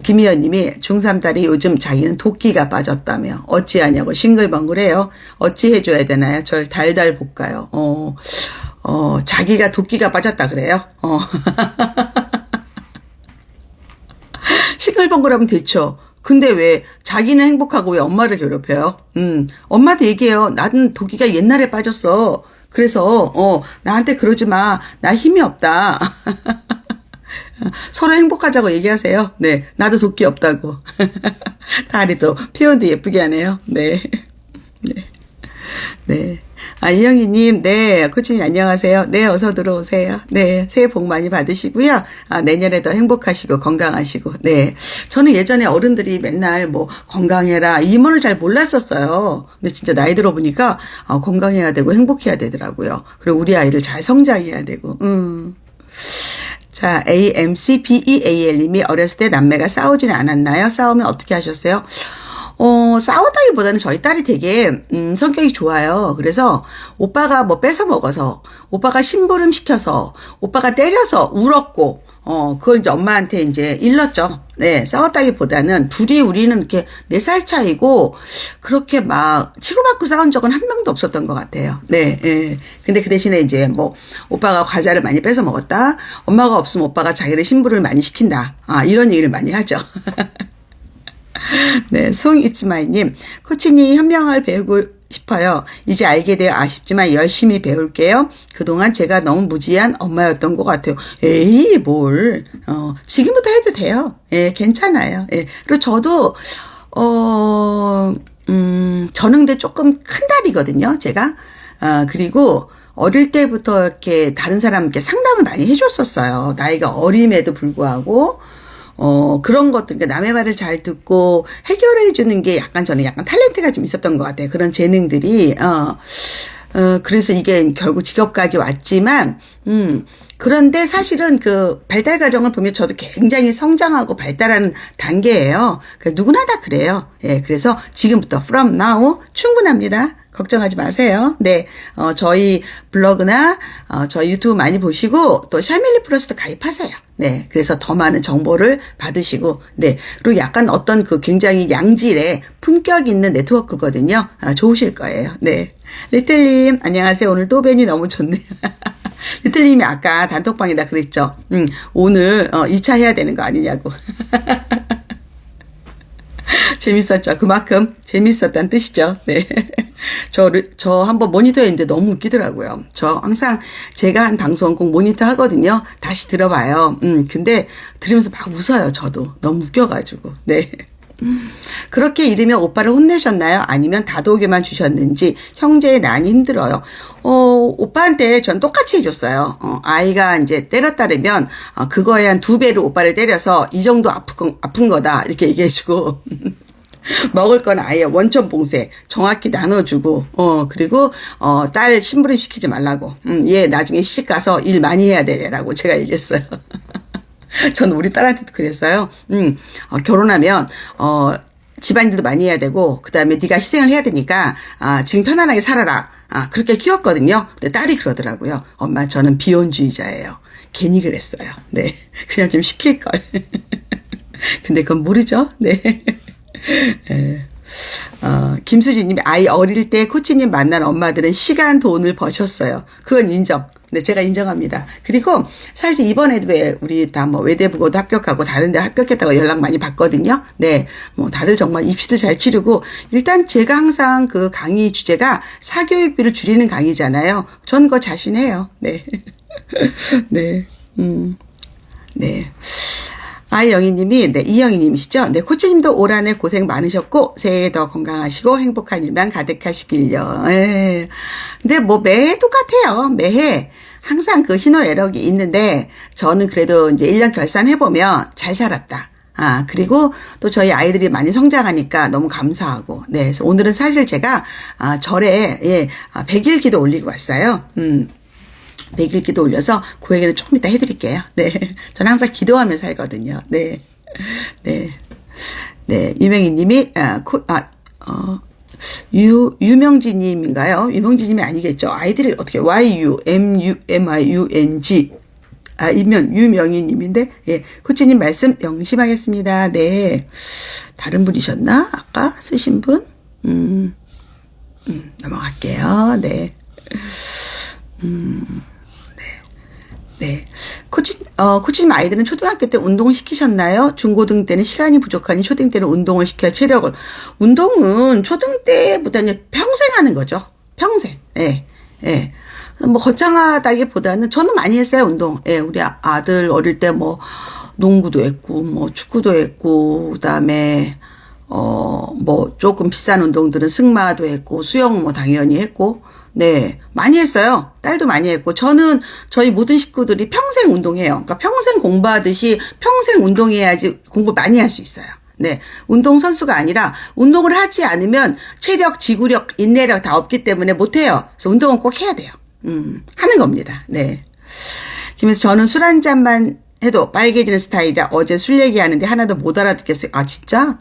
S1: 김희연님이 중3 딸이 요즘 자기는 도끼가 빠졌다며 어찌하냐고 싱글벙글해요. 어찌 해줘야 되나요? 절 달달 볶아요. 자기가 도끼가 빠졌다 그래요. 싱글벙글하면 됐죠. 근데 왜 자기는 행복하고 왜 엄마를 괴롭혀요? 엄마도 얘기해요. 나는 도끼가 옛날에 빠졌어. 그래서 나한테 그러지 마. 나 힘이 없다. 서로 행복하자고 얘기하세요. 네. 나도 도끼 없다고. 다리도 표현도 예쁘게 하네요. 네. 네. 네. 이영희님, 네. 코치님 안녕하세요. 네. 어서 들어오세요. 네. 새해 복 많이 받으시고요. 내년에도 행복하시고 건강하시고. 네. 저는 예전에 어른들이 맨날 건강해라. 이 말을 잘 몰랐었어요. 근데 진짜 나이 들어보니까 건강해야 되고 행복해야 되더라고요. 그리고 우리 아이들 잘 성장해야 되고. 자, AMCBEAL님이 어렸을 때 남매가 싸우지는 않았나요? 싸우면 어떻게 하셨어요? 싸우다기보다는 저희 딸이 되게, 성격이 좋아요. 그래서 오빠가 뺏어 먹어서, 오빠가 심부름 시켜서, 오빠가 때려서 울었고, 그걸 이제 엄마한테 이제 일렀죠. 네, 싸웠다기보다는 둘이 우리는 이렇게 4살 차이고 그렇게 막 치고받고 싸운 적은 한 명도 없었던 것 같아요. 네, 예. 근데 그 대신에 이제 뭐 오빠가 과자를 많이 뺏어 먹었다. 엄마가 없으면 오빠가 자기를 심부를 많이 시킨다. 이런 얘기를 많이 하죠. 네, 송이츠마이님, 코치님 현명을 배우고 싶어요. 이제 알게 되어 아쉽지만 열심히 배울게요. 그동안 제가 너무 무지한 엄마였던 것 같아요. 에이, 뭘. 지금부터 해도 돼요. 예, 괜찮아요. 예. 그리고 저도, 저는 근데 조금 큰 딸이거든요, 제가. 그리고 어릴 때부터 이렇게 다른 사람께 상담을 많이 해줬었어요. 나이가 어림에도 불구하고. 그런 것들, 그러니까 남의 말을 잘 듣고 해결해 주는 게 저는 약간 탤런트가 좀 있었던 것 같아요. 그런 재능들이, 그래서 이게 결국 직업까지 왔지만, 그런데 사실은 그 발달 과정을 보면 저도 굉장히 성장하고 발달하는 단계예요. 누구나 다 그래요. 예, 그래서 지금부터 from now 충분합니다. 걱정하지 마세요. 네, 저희 블로그나 저희 유튜브 많이 보시고 또 샤밀리 플러스도 가입하세요. 네, 그래서 더 많은 정보를 받으시고, 네, 그리고 약간 어떤 그 굉장히 양질의 품격 있는 네트워크거든요. 좋으실 거예요. 네, 리틀님 안녕하세요. 오늘 또 뵈니 너무 좋네요. 리틀님이 아까 단톡방에다 그랬죠. 오늘 2차 해야 되는 거 아니냐고. 재밌었죠. 그만큼 재밌었다는 뜻이죠. 네. 저 한번 모니터 했는데 너무 웃기더라고요. 저 항상 제가 한 방송 꼭 모니터 하거든요. 다시 들어봐요. 근데 들으면서 막 웃어요. 저도. 너무 웃겨가지고. 네. 그렇게 이르면 오빠를 혼내셨나요? 아니면 다독여만 주셨는지. 형제의 난이 힘들어요. 오빠한테 전 똑같이 해줬어요. 아이가 이제 때렸다르면 그거에 한 2배로 오빠를 때려서 이 정도 아픈 거다 이렇게 얘기해주고 먹을 건 아예 원천 봉쇄 정확히 나눠주고 그리고 딸 심부름 시키지 말라고 얘 나중에 시집 가서 일 많이 해야 되라고 제가 얘기했어요. 저는 우리 딸한테도 그랬어요. 결혼하면 집안일도 많이 해야 되고 그다음에 네가 희생을 해야 되니까 지금 편안하게 살아라. 그렇게 키웠거든요. 근데 딸이 그러더라고요. 엄마 저는 비혼주의자예요. 괜히 그랬어요. 네, 그냥 좀 시킬 걸. 근데 그건 모르죠. 네. 김수진님이 아이 어릴 때 코치님 만난 엄마들은 시간 돈을 버셨어요. 그건 인정. 네, 제가 인정합니다. 그리고 사실 이번에도 왜 우리 다 뭐 외대부고도 합격하고 다른 데 합격했다고 연락 많이 받거든요. 네, 뭐 다들 정말 입시도 잘 치르고 일단 제가 항상 그 강의 주제가 사교육비를 줄이는 강의잖아요. 전 그거 자신해요. 네. 네. 네. 이영희님이, 네, 이영희님이시죠? 네, 코치님도 올 한 해 고생 많으셨고, 새해 더 건강하시고, 행복한 일만 가득하시길요. 예. 근데 뭐 매해 똑같아요. 매해. 항상 그 희노애락이 있는데, 저는 그래도 이제 1년 결산해보면 잘 살았다. 그리고 또 저희 아이들이 많이 성장하니까 너무 감사하고, 네. 그래서 오늘은 사실 제가, 절에, 예, 100일 기도 올리고 왔어요. 100일 기도 올려서 그 얘기는 조금 이따 해드릴게요. 네. 저는 항상 기도하며 살거든요. 네. 네. 네. 유명희님이, 유명지님인가요? 유명지님이 아니겠죠. 아이들이 어떻게, YUMUMIUNG. 유명희님인데, 예. 코치님 말씀 명심하겠습니다. 네. 다른 분이셨나? 아까 쓰신 분? 넘어갈게요. 네. 네. 코치님 아이들은 초등학교 때 운동 시키셨나요? 중고등 때는 시간이 부족하니 초등 때는 운동을 시켜야 체력을. 운동은 초등 때보다는 평생 하는 거죠. 평생. 예. 예. 뭐 거창하다기보다는 저는 많이 했어요, 운동. 예. 우리 아들 어릴 때 뭐 농구도 했고 뭐 축구도 했고 그다음에 뭐 조금 비싼 운동들은 승마도 했고 수영 뭐 당연히 했고 네, 많이 했어요. 딸도 많이 했고, 저는 저희 모든 식구들이 평생 운동해요. 그러니까 평생 공부하듯이 평생 운동해야지 공부 많이 할 수 있어요. 네, 운동 선수가 아니라 운동을 하지 않으면 체력, 지구력, 인내력 다 없기 때문에 못해요. 그래서 운동은 꼭 해야 돼요. 하는 겁니다. 네. 그래서 저는 술 한 잔만 해도 빨개지는 스타일이라 어제 술 얘기하는데 하나도 못 알아듣겠어요. 진짜?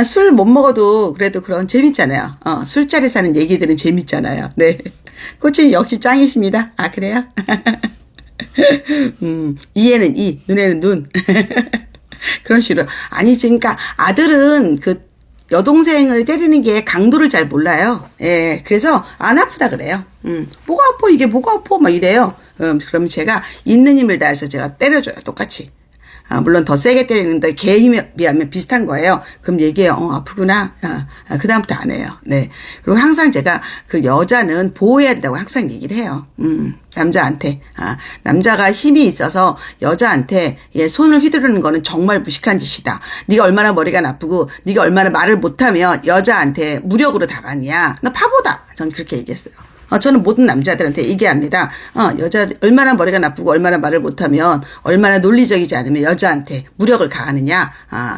S1: 술 못 먹어도 그래도 그런 재밌잖아요. 술자리 사는 얘기들은 재밌잖아요. 네. 코치님 역시 짱이십니다. 그래요? 이에는 이, 눈에는 눈. 그런 식으로. 아니, 그러니까 아들은 그 여동생을 때리는 게 강도를 잘 몰라요. 예, 그래서 안 아프다 그래요. 뭐가 아파, 이게 뭐가 아파, 막 이래요. 그럼 제가 있는 힘을 다해서 제가 때려줘요, 똑같이. 물론 더 세게 때리는데 걔 힘에 비하면 비슷한 거예요. 그럼 얘기해요. 아프구나. 그다음부터 안 해요. 네. 그리고 항상 제가 그 여자는 보호해야 된다고 항상 얘기를 해요. 남자한테. 남자가 힘이 있어서 여자한테 손을 휘두르는 거는 정말 무식한 짓이다. 네가 얼마나 머리가 나쁘고 네가 얼마나 말을 못하면 여자한테 무력으로 다가냐. 나 바보다. 전 그렇게 얘기했어요. 저는 모든 남자들한테 얘기합니다. 여자 얼마나 머리가 나쁘고 얼마나 말을 못하면 얼마나 논리적이지 않으면 여자한테 무력을 가하느냐.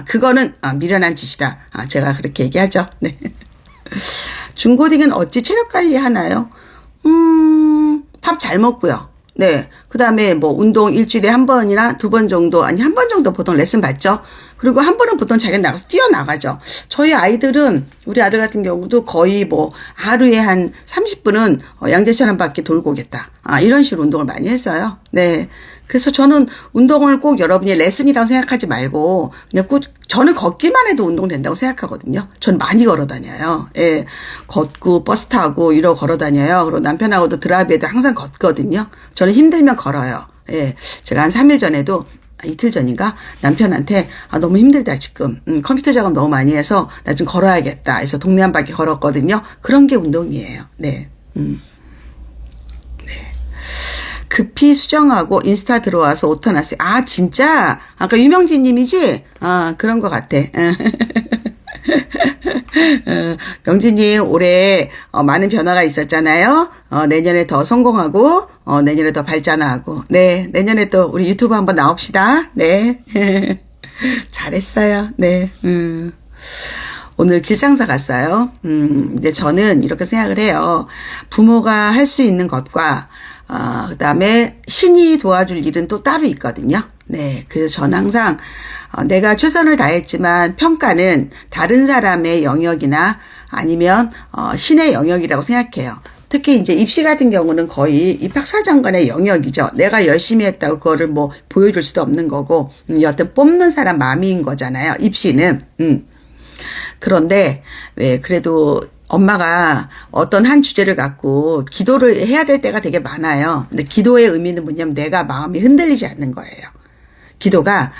S1: 그거는 미련한 짓이다. 제가 그렇게 얘기하죠. 네. 중고딩은 어찌 체력 관리 하나요? 밥 잘 먹고요. 네. 그 다음에 뭐 운동 일주일에 한 번이나 두 번 정도, 아니 한 번 정도 보통 레슨 받죠. 그리고 한 번은 보통 자기가 나가서 뛰어나가죠. 저희 아이들은, 우리 아들 같은 경우도 거의 뭐 하루에 한 30분은 양재천 한 바퀴 돌고 오겠다. 이런 식으로 운동을 많이 했어요. 네. 그래서 저는 운동을 꼭 여러분이 레슨이라고 생각하지 말고 그냥 저는 걷기만 해도 운동 된다고 생각하거든요. 저는 많이 걸어 다녀요. 예. 걷고 버스 타고 이러고 걸어 다녀요. 그리고 남편하고도 드라이브에도 항상 걷거든요. 저는 힘들면 걸어요. 예. 제가 한 3일 전에도 이틀 전인가 남편한테 너무 힘들다 지금 컴퓨터 작업 너무 많이 해서 나 좀 걸어야겠다 해서 동네 한 바퀴 걸었거든요. 그런 게 운동이에요. 네. 급히 수정하고 인스타 들어와서 오타 났어요. 진짜? 아까 유명진 님이지? 그런 것 같아. 명진님 올해 많은 변화가 있었잖아요. 내년에 더 성공하고 내년에 더 발전하고 네, 내년에 또 우리 유튜브 한번 나옵시다. 네. 잘했어요. 네. 오늘 길상사 갔어요. 근데 저는 이렇게 생각을 해요. 부모가 할 수 있는 것과 그다음에 신이 도와줄 일은 또 따로 있거든요. 네. 그래서 저는 항상 내가 최선을 다했지만 평가는 다른 사람의 영역이나 아니면 신의 영역이라고 생각해요. 특히 이제 입시 같은 경우는 거의 입학사정관의 영역이죠. 내가 열심히 했다고 그거를 뭐 보여줄 수도 없는 거고, 여튼 뽑는 사람 마음인 거잖아요. 입시는. 그런데 왜 그래도 엄마가 어떤 한 주제를 갖고 기도를 해야 될 때가 되게 많아요. 근데 기도의 의미는 뭐냐면 내가 마음이 흔들리지 않는 거예요. 기도가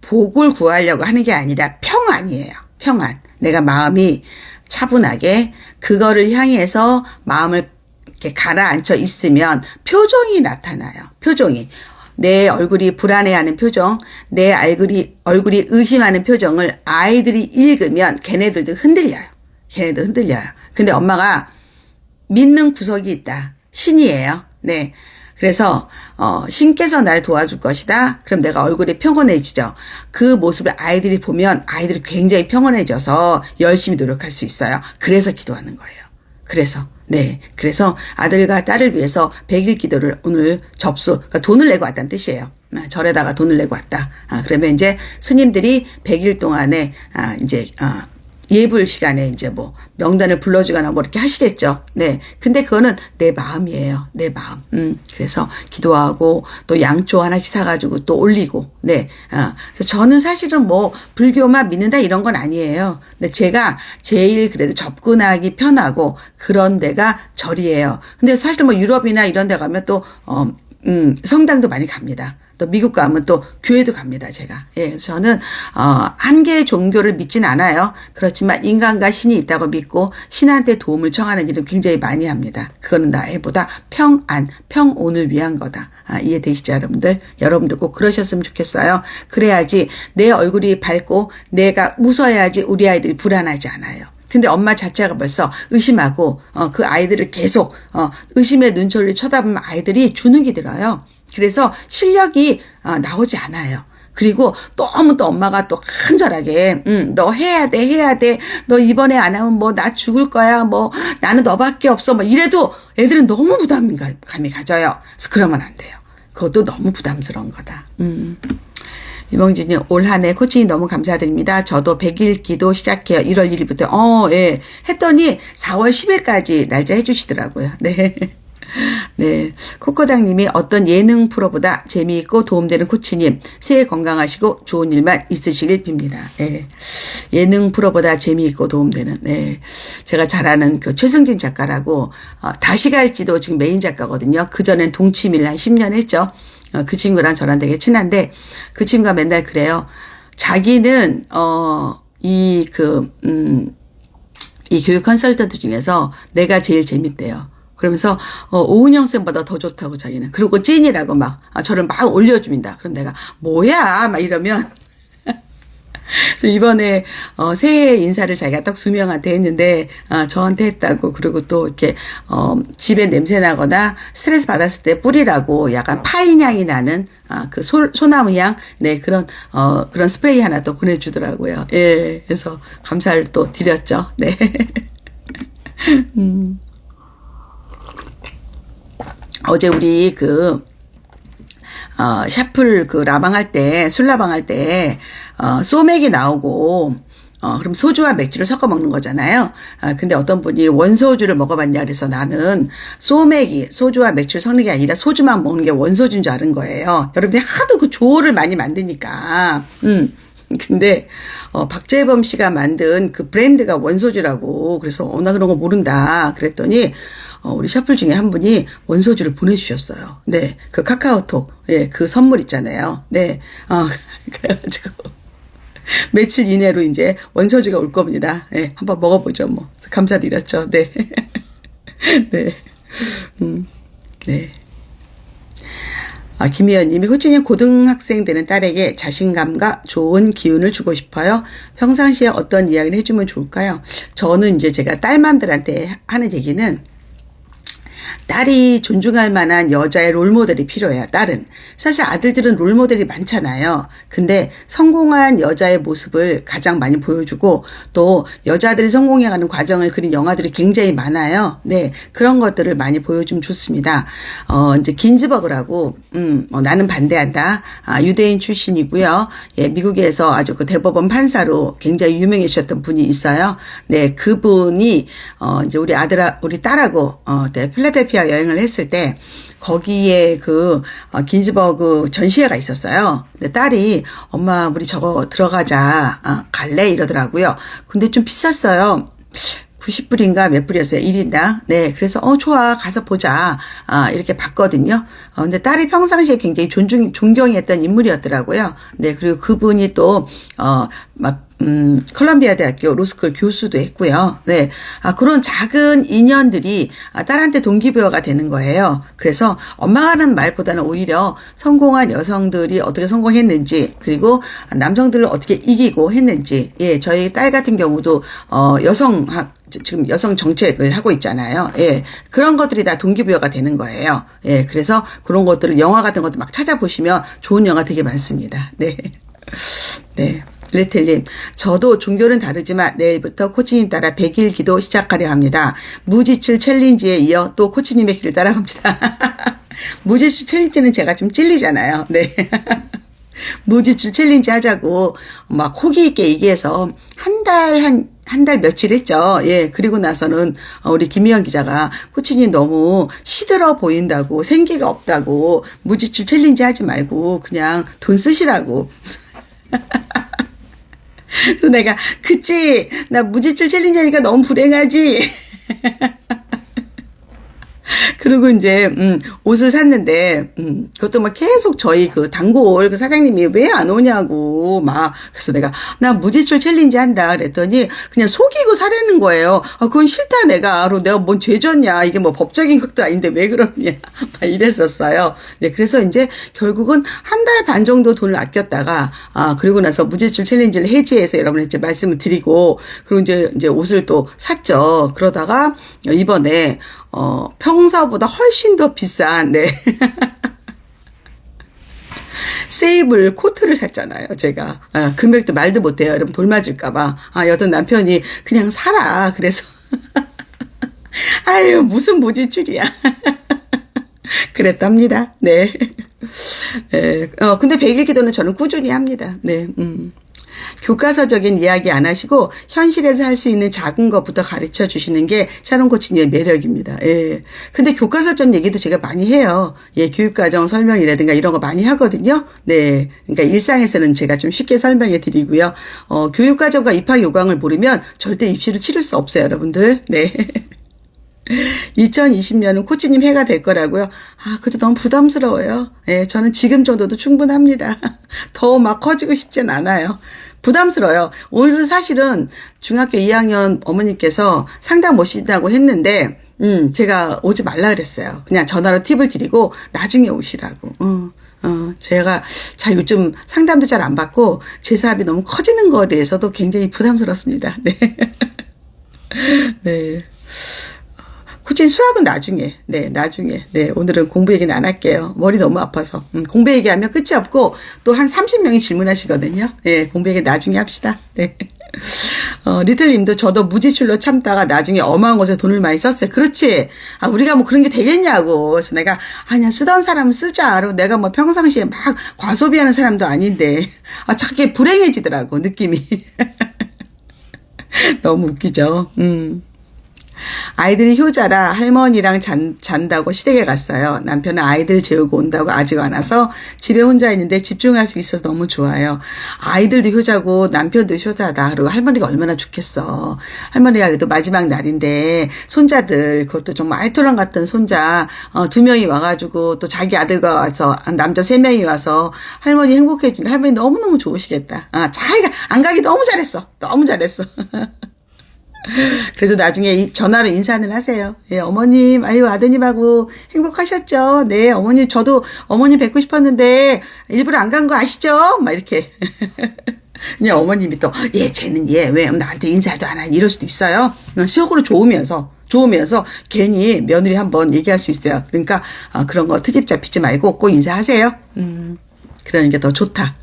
S1: 복을 구하려고 하는 게 아니라 평안이에요. 평안. 내가 마음이 차분하게 그거를 향해서 마음을 이렇게 가라앉혀 있으면 표정이 나타나요. 표정이. 내 얼굴이 불안해하는 표정, 내 얼굴이 의심하는 표정을 아이들이 읽으면 걔네들도 흔들려요. 걔네도 흔들려요. 근데 엄마가 믿는 구석이 있다. 신이에요. 네. 그래서 신께서 날 도와줄 것이다. 그럼 내가 얼굴이 평온해지죠. 그 모습을 아이들이 보면 아이들이 굉장히 평온해져서 열심히 노력할 수 있어요. 그래서 기도하는 거예요. 그래서 아들과 딸을 위해서 100일 기도를 오늘 그러니까 돈을 내고 왔다는 뜻이에요. 절에다가 돈을 내고 왔다. 그러면 이제 스님들이 100일 동안에 예불 시간에 이제 뭐 명단을 불러주거나 뭐 이렇게 하시겠죠. 네. 근데 그거는 내 마음이에요. 내 마음. 그래서 기도하고 또 양초 하나씩 사가지고 또 올리고. 네. 그래서 저는 사실은 뭐 불교만 믿는다 이런 건 아니에요. 근데 제가 제일 그래도 접근하기 편하고 그런 데가 절이에요. 근데 사실 뭐 유럽이나 이런 데 가면 또, 성당도 많이 갑니다. 또 미국 가면 또 교회도 갑니다, 제가. 예, 저는, 한 개의 종교를 믿진 않아요. 그렇지만 인간과 신이 있다고 믿고 신한테 도움을 청하는 일은 굉장히 많이 합니다. 그거는 나이보다 평온을 위한 거다. 이해되시죠, 여러분들? 여러분들 꼭 그러셨으면 좋겠어요. 그래야지 내 얼굴이 밝고 내가 웃어야지 우리 아이들이 불안하지 않아요. 근데 엄마 자체가 벌써 의심하고, 그 아이들을 계속, 의심의 눈초리를 쳐다보면 아이들이 주눅이 들어요. 그래서 실력이 나오지 않아요. 그리고 너무 또 엄마가 또 간절하게 너 해야 돼. 너 이번에 안 하면 뭐 나 죽을 거야. 뭐 나는 너밖에 없어. 뭐 이래도 애들은 너무 부담감이 가져요. 그래서 그러면 안 돼요. 그것도 너무 부담스러운 거다. 유명진님 올 한 해 코칭이 너무 감사드립니다. 저도 100일 기도 시작해요. 1월 1일부터. 예. 했더니 4월 10일까지 날짜 해주시더라고요. 네. 네. 코코당님이 어떤 예능 프로보다 재미있고 도움되는 코치님, 새해 건강하시고 좋은 일만 있으시길 빕니다. 네. 예능 프로보다 재미있고 도움되는, 네. 제가 잘 아는 그 최승진 작가라고, 다시 갈지도 지금 메인 작가거든요. 그전엔 동치미를 한 10년 했죠. 그 친구랑 저랑 되게 친한데, 그 친구가 맨날 그래요. 자기는, 이 교육 컨설턴트 중에서 내가 제일 재밌대요. 그러면서 오은영 쌤보다 더 좋다고 자기는. 그리고 찐이라고 막 저를 막 올려줍니다. 그럼 내가 뭐야 막 이러면 그래서 이번에 새해 인사를 자기가 딱 2명한테 했는데 저한테 했다고. 그리고 또 이렇게 집에 냄새 나거나 스트레스 받았을 때 뿌리라고 약간 파인 향이 나는 그 소나무 향, 네, 그런 스프레이 하나 또 보내주더라고요. 예, 그래서 감사를 또 드렸죠. 네. 어제 우리 샤플 라방 할 때, 술라방 할 때, 소맥이 나오고, 그럼 소주와 맥주를 섞어 먹는 거잖아요. 근데 어떤 분이 원소주를 먹어봤냐 그래서 나는 소주와 맥주를 섞는 게 아니라 소주만 먹는 게 원소주인 줄 아는 거예요. 여러분들이 하도 그 조를 많이 만드니까. 근데 박재범 씨가 만든 그 브랜드가 원소주라고. 그래서 나 그런 거 모른다 그랬더니 우리 셔플 중에 한 분이 원소주를 보내주셨어요. 네, 그 카카오톡, 예, 그 선물 있잖아요. 네, 그래가지고 며칠 이내로 이제 원소주가 올 겁니다. 네, 한번 먹어보죠. 뭐 감사드렸죠. 네, 네, 네. 김희연님이 코치님 고등학생 되는 딸에게 자신감과 좋은 기운을 주고 싶어요. 평상시에 어떤 이야기를 해주면 좋을까요? 저는 이제 제가 딸맘들한테 하는 얘기는 딸이 존중할 만한 여자의 롤모델이 필요해요. 딸은. 사실 아들들은 롤모델이 많잖아요. 근데 성공한 여자의 모습을 가장 많이 보여주고 또 여자들이 성공해가는 과정을 그린 영화들이 굉장히 많아요. 네, 그런 것들을 많이 보여주면 좋습니다. 이제 긴즈버그라고 나는 반대한다. 유대인 출신이고요. 예, 미국에서 아주 그 대법원 판사로 굉장히 유명해지셨던 분이 있어요. 네, 그분이 이제 우리 딸하고 네, 필라델피아 여행을 했을 때 거기에 긴즈버그 전시회가 있었어요. 근데 딸이 엄마 우리 저거 들어가자 갈래 이러더라고요. 근데 좀 비쌌어요. 90불인가 몇 불이었어요. 1인당. 네. 그래서, 좋아. 가서 보자. 이렇게 봤거든요. 근데 딸이 평상시에 굉장히 존경했던 인물이었더라고요. 네. 그리고 그분이 또, 컬럼비아 대학교 로스쿨 교수도 했고요. 네. 그런 작은 인연들이 딸한테 동기부여가 되는 거예요. 그래서 엄마가 하는 말보다는 오히려 성공한 여성들이 어떻게 성공했는지, 그리고 남성들을 어떻게 이기고 했는지, 예, 저희 딸 같은 경우도, 지금 여성 정책을 하고 있잖아요. 예. 그런 것들이 다 동기부여가 되는 거예요. 예. 그래서 그런 것들을 영화 같은 것도 막 찾아보시면 좋은 영화 되게 많습니다. 네. 네. 레텔님, 저도 종교는 다르지만 내일부터 코치님 따라 100일 기도 시작하려 합니다. 무지출 챌린지에 이어 또 코치님의 길을 따라갑니다. 무지출 챌린지는 제가 좀 찔리잖아요. 네. 무지출 챌린지 하자고 막 호기 있게 얘기해서 한 달 며칠 했죠. 예. 그리고 나서는 우리 김희연 기자가 코치님 너무 시들어 보인다고, 생기가 없다고, 무지출 챌린지 하지 말고 그냥 돈 쓰시라고. 그래서 내가 그치 나 무지출 챌린지 하니까 너무 불행하지. 그리고 이제 옷을 샀는데 그것도 막 계속 저희 그 단골 그 사장님이 왜 안 오냐고 막. 그래서 나 무지출 챌린지 한다 그랬더니 그냥 속이고 사려는 거예요. 그건 싫다 내가. 내가 뭔 죄졌냐, 이게 뭐 법적인 것도 아닌데 왜 그러냐 막 이랬었어요. 네, 그래서 이제 결국은 한 달 반 정도 돈을 아꼈다가 그리고 나서 무지출 챌린지를 해지해서 여러분한테 말씀을 드리고, 그리고 이제 옷을 또 샀죠. 그러다가 이번에 평소보다 훨씬 더 비싼, 네. 세이블 코트를 샀잖아요, 제가. 금액도 말도 못해요. 여러분 돌 맞을까봐. 여튼 남편이 그냥 사라. 그래서. 아유, 무슨 무지출이야. 그랬답니다. 네. 근데 100일 기도는 저는 꾸준히 합니다. 네. 교과서적인 이야기 안 하시고 현실에서 할 수 있는 작은 것부터 가르쳐 주시는 게 샤론 코치님의 매력입니다. 예. 근데 교과서적 얘기도 제가 많이 해요. 예, 교육과정 설명이라든가 이런 거 많이 하거든요. 네. 그러니까 일상에서는 제가 좀 쉽게 설명해 드리고요. 교육과정과 입학 요강을 모르면 절대 입시를 치를 수 없어요, 여러분들. 네. 2020년은 코치님 해가 될 거라고요. 그래도 너무 부담스러워요. 예, 저는 지금 정도도 충분합니다. 더 막 커지고 싶진 않아요. 부담스러워요. 오늘 사실은 중학교 2학년 어머니께서 상담 오신다고 했는데, 제가 오지 말라 그랬어요. 그냥 전화로 팁을 드리고 나중에 오시라고. 제가 잘 요즘 상담도 잘 안 받고 제 사업이 너무 커지는 거에 대해서도 굉장히 부담스럽습니다. 네. 네. 코치님 수학은 나중에. 네, 나중에. 네, 오늘은 공부 얘기는 안 할게요. 머리 너무 아파서. 공부 얘기하면 끝이 없고 또 한 30명이 질문하시거든요. 네, 공부 얘기 나중에 합시다. 네. 리틀님도 저도 무지출로 참다가 나중에 어마어마한 곳에 돈을 많이 썼어요. 그렇지. 우리가 뭐 그런 게 되겠냐고. 그래서 내가, 그냥 쓰던 사람은 쓰자. 그리고 내가 뭐 평상시에 막 과소비하는 사람도 아닌데. 자꾸 불행해지더라고, 느낌이. 너무 웃기죠. 아이들이 효자라 할머니랑 잔다고 시댁에 갔어요. 남편은 아이들 재우고 온다고 아직 안 와서 집에 혼자 있는데 집중할 수 있어서 너무 좋아요. 아이들도 효자고 남편도 효자다. 그리고 할머니가 얼마나 좋겠어. 할머니가 그래도 마지막 날인데 손자들, 그것도 정말 알토란 같은 손자 2명이 와가지고 또 자기 아들과 와서 남자 3명이 와서 할머니 행복해 주니까 할머니 너무너무 좋으시겠다. 안 가기 너무 잘했어. 너무 잘했어. 그래도 나중에 전화로 인사는 하세요. 예, 어머님, 아드님하고 행복하셨죠? 네, 어머님, 저도 어머님 뵙고 싶었는데 일부러 안 간 거 아시죠? 막 이렇게. 그냥 어머님이 또, 쟤는 왜 나한테 인사도 안 하니 이럴 수도 있어요. 시력으로 좋으면서 괜히 며느리 한번 얘기할 수 있어요. 그러니까 그런 거 트집 잡히지 말고 꼭 인사하세요. 그러는 게 더 좋다.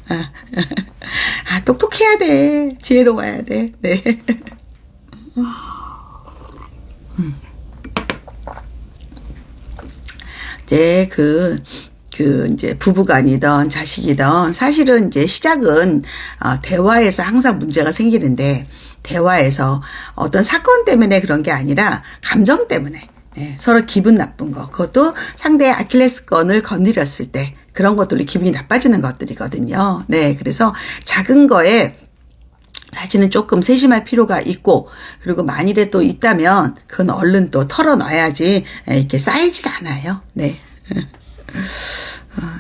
S1: 똑똑해야 돼. 지혜로워야 돼. 네. 이제 이제 부부간이든 자식이든 사실은 이제 시작은 대화에서 항상 문제가 생기는데, 대화에서 어떤 사건 때문에 그런 게 아니라 감정 때문에, 서로 기분 나쁜 거, 그것도 상대의 아킬레스건을 건드렸을 때 그런 것들이 기분이 나빠지는 것들이거든요. 네, 그래서 작은 거에 사실은 조금 세심할 필요가 있고, 그리고 만일에 또 있다면 그건 얼른 또 털어놔야지 이렇게 쌓이지가 않아요. 네.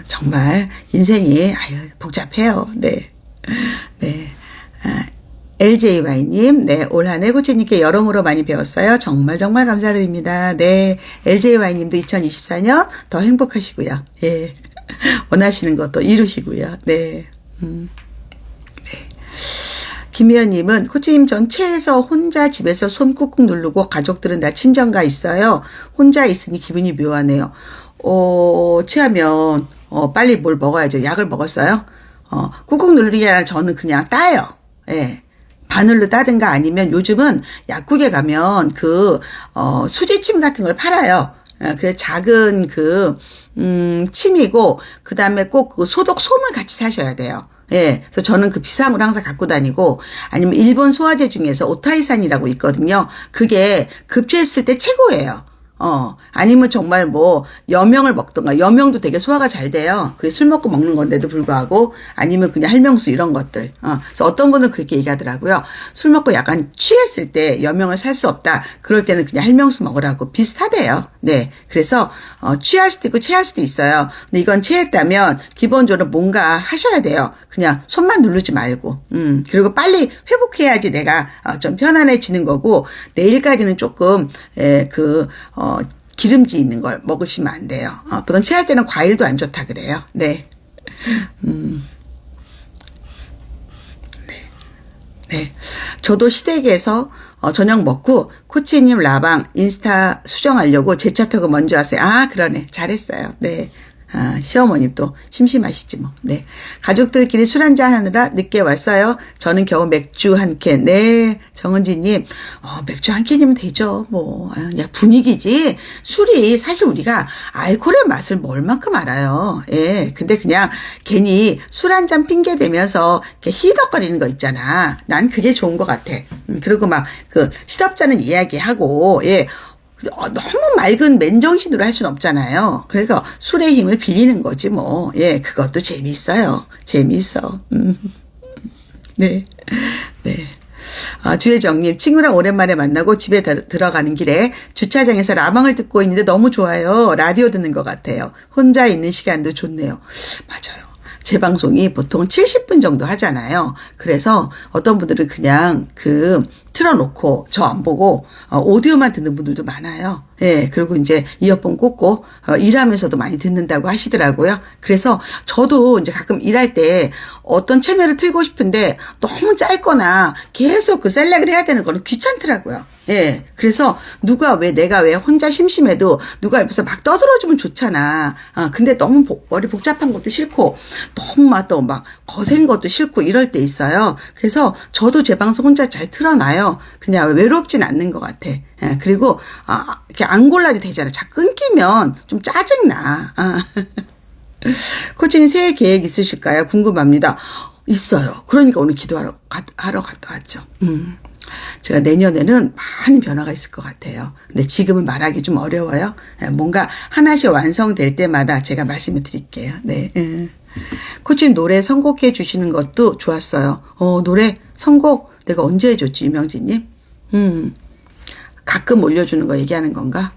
S1: 정말 인생이 복잡해요. 네. 네. LJY님, 네, 올 한 해 코치님께 여러모로 많이 배웠어요. 정말 감사드립니다. 네, LJY님도 2024년 더 행복하시고요. 예, 원하시는 것도 이루시고요. 네. 김미연님은 코치님, 전 체해서 혼자 집에서 손 꾹꾹 누르고 가족들은 다 친정가 있어요. 혼자 있으니 기분이 묘하네요. 체하면 빨리 뭘 먹어야죠. 약을 먹었어요. 꾹꾹 누르기 아니라 저는 그냥 따요. 예. 바늘로 따든가 아니면 요즘은 약국에 가면 수지침 같은 걸 팔아요. 그래서 작은 침이고, 그 다음에 꼭 소독 솜을 같이 사셔야 돼요. 예. 그래서 저는 비상으로 항상 갖고 다니고, 아니면 일본 소화제 중에서 오타이산이라고 있거든요. 그게 급제했을 때 최고예요. 아니면 정말 여명을 먹던가, 여명도 되게 소화가 잘 돼요. 그게 술 먹고 먹는 건데도 불구하고, 아니면 그냥 할명수 이런 것들. 그래서 어떤 분은 그렇게 얘기하더라고요. 술 먹고 약간 취했을 때 여명을 살 수 없다. 그럴 때는 그냥 할명수 먹으라고. 비슷하대요. 네. 그래서, 취할 수도 있고 체할 수도 있어요. 근데 이건 체했다면 기본적으로 뭔가 하셔야 돼요. 그냥 손만 누르지 말고. 그리고 빨리 회복해야지 내가 좀 편안해지는 거고, 내일까지는 조금, 기름지 있는 걸 먹으시면 안 돼요. 보통 체할 때는 과일도 안 좋다 그래요. 네. 네. 저도 시댁에서 저녁 먹고 코치님 라방 인스타 수정하려고 제 차 타고 먼저 왔어요. 그러네. 잘했어요. 네. 시어머님 또 심심하시지 뭐. 네. 가족들끼리 술 한잔 하느라 늦게 왔어요. 저는 겨우 맥주 한 캔. 네. 정은지님, 맥주 한 캔이면 되죠. 뭐. 그냥 분위기지. 술이 사실 우리가 알코올의 맛을 뭘 만큼 알아요. 예. 근데 그냥 괜히 술 한 잔 핑계 대면서 이렇게 희덕거리는 거 있잖아. 난 그게 좋은 것 같아. 그리고 막 시덥잖은 이야기하고, 예. 너무 맑은 맨정신으로 할 수는 없잖아요. 그래서 술의 힘을 빌리는 거지 뭐. 예, 그것도 재미있어요. 재미있어. 네. 네. 주혜정님, 친구랑 오랜만에 만나고 집에 들어가는 길에 주차장에서 라방을 듣고 있는데 너무 좋아요. 라디오 듣는 것 같아요. 혼자 있는 시간도 좋네요. 맞아요. 제 방송이 보통 70분 정도 하잖아요. 그래서 어떤 분들은 그냥 틀어놓고 저 안 보고 오디오만 듣는 분들도 많아요. 예, 그리고 이제 이어폰 꽂고 일하면서도 많이 듣는다고 하시더라고요. 그래서 저도 이제 가끔 일할 때 어떤 채널을 틀고 싶은데 너무 짧거나 계속 셀렉을 해야 되는 거는 귀찮더라고요. 예, 그래서 내가 왜 혼자 심심해도 누가 옆에서 막 떠들어주면 좋잖아. 근데 너무 머리 복잡한 것도 싫고 너무 막 거센 것도 싫고 이럴 때 있어요. 그래서 저도 제 방송 혼자 잘 틀어놔요. 그냥 외롭진 않는 것 같아. 예, 그리고 이렇게 앙골날이 되잖아. 자꾸 끊기면 좀 짜증나. 코치님 새해 계획 있으실까요? 궁금합니다. 있어요. 그러니까 오늘 기도하러 갔다 왔죠. 제가 내년에는 많은 변화가 있을 것 같아요. 근데 지금은 말하기 좀 어려워요. 뭔가 하나씩 완성될 때마다 제가 말씀을 드릴게요. 네. 코치님 노래 선곡해 주시는 것도 좋았어요. 노래 선곡 내가 언제 해줬지, 유명진님? 가끔 올려주는 거 얘기하는 건가?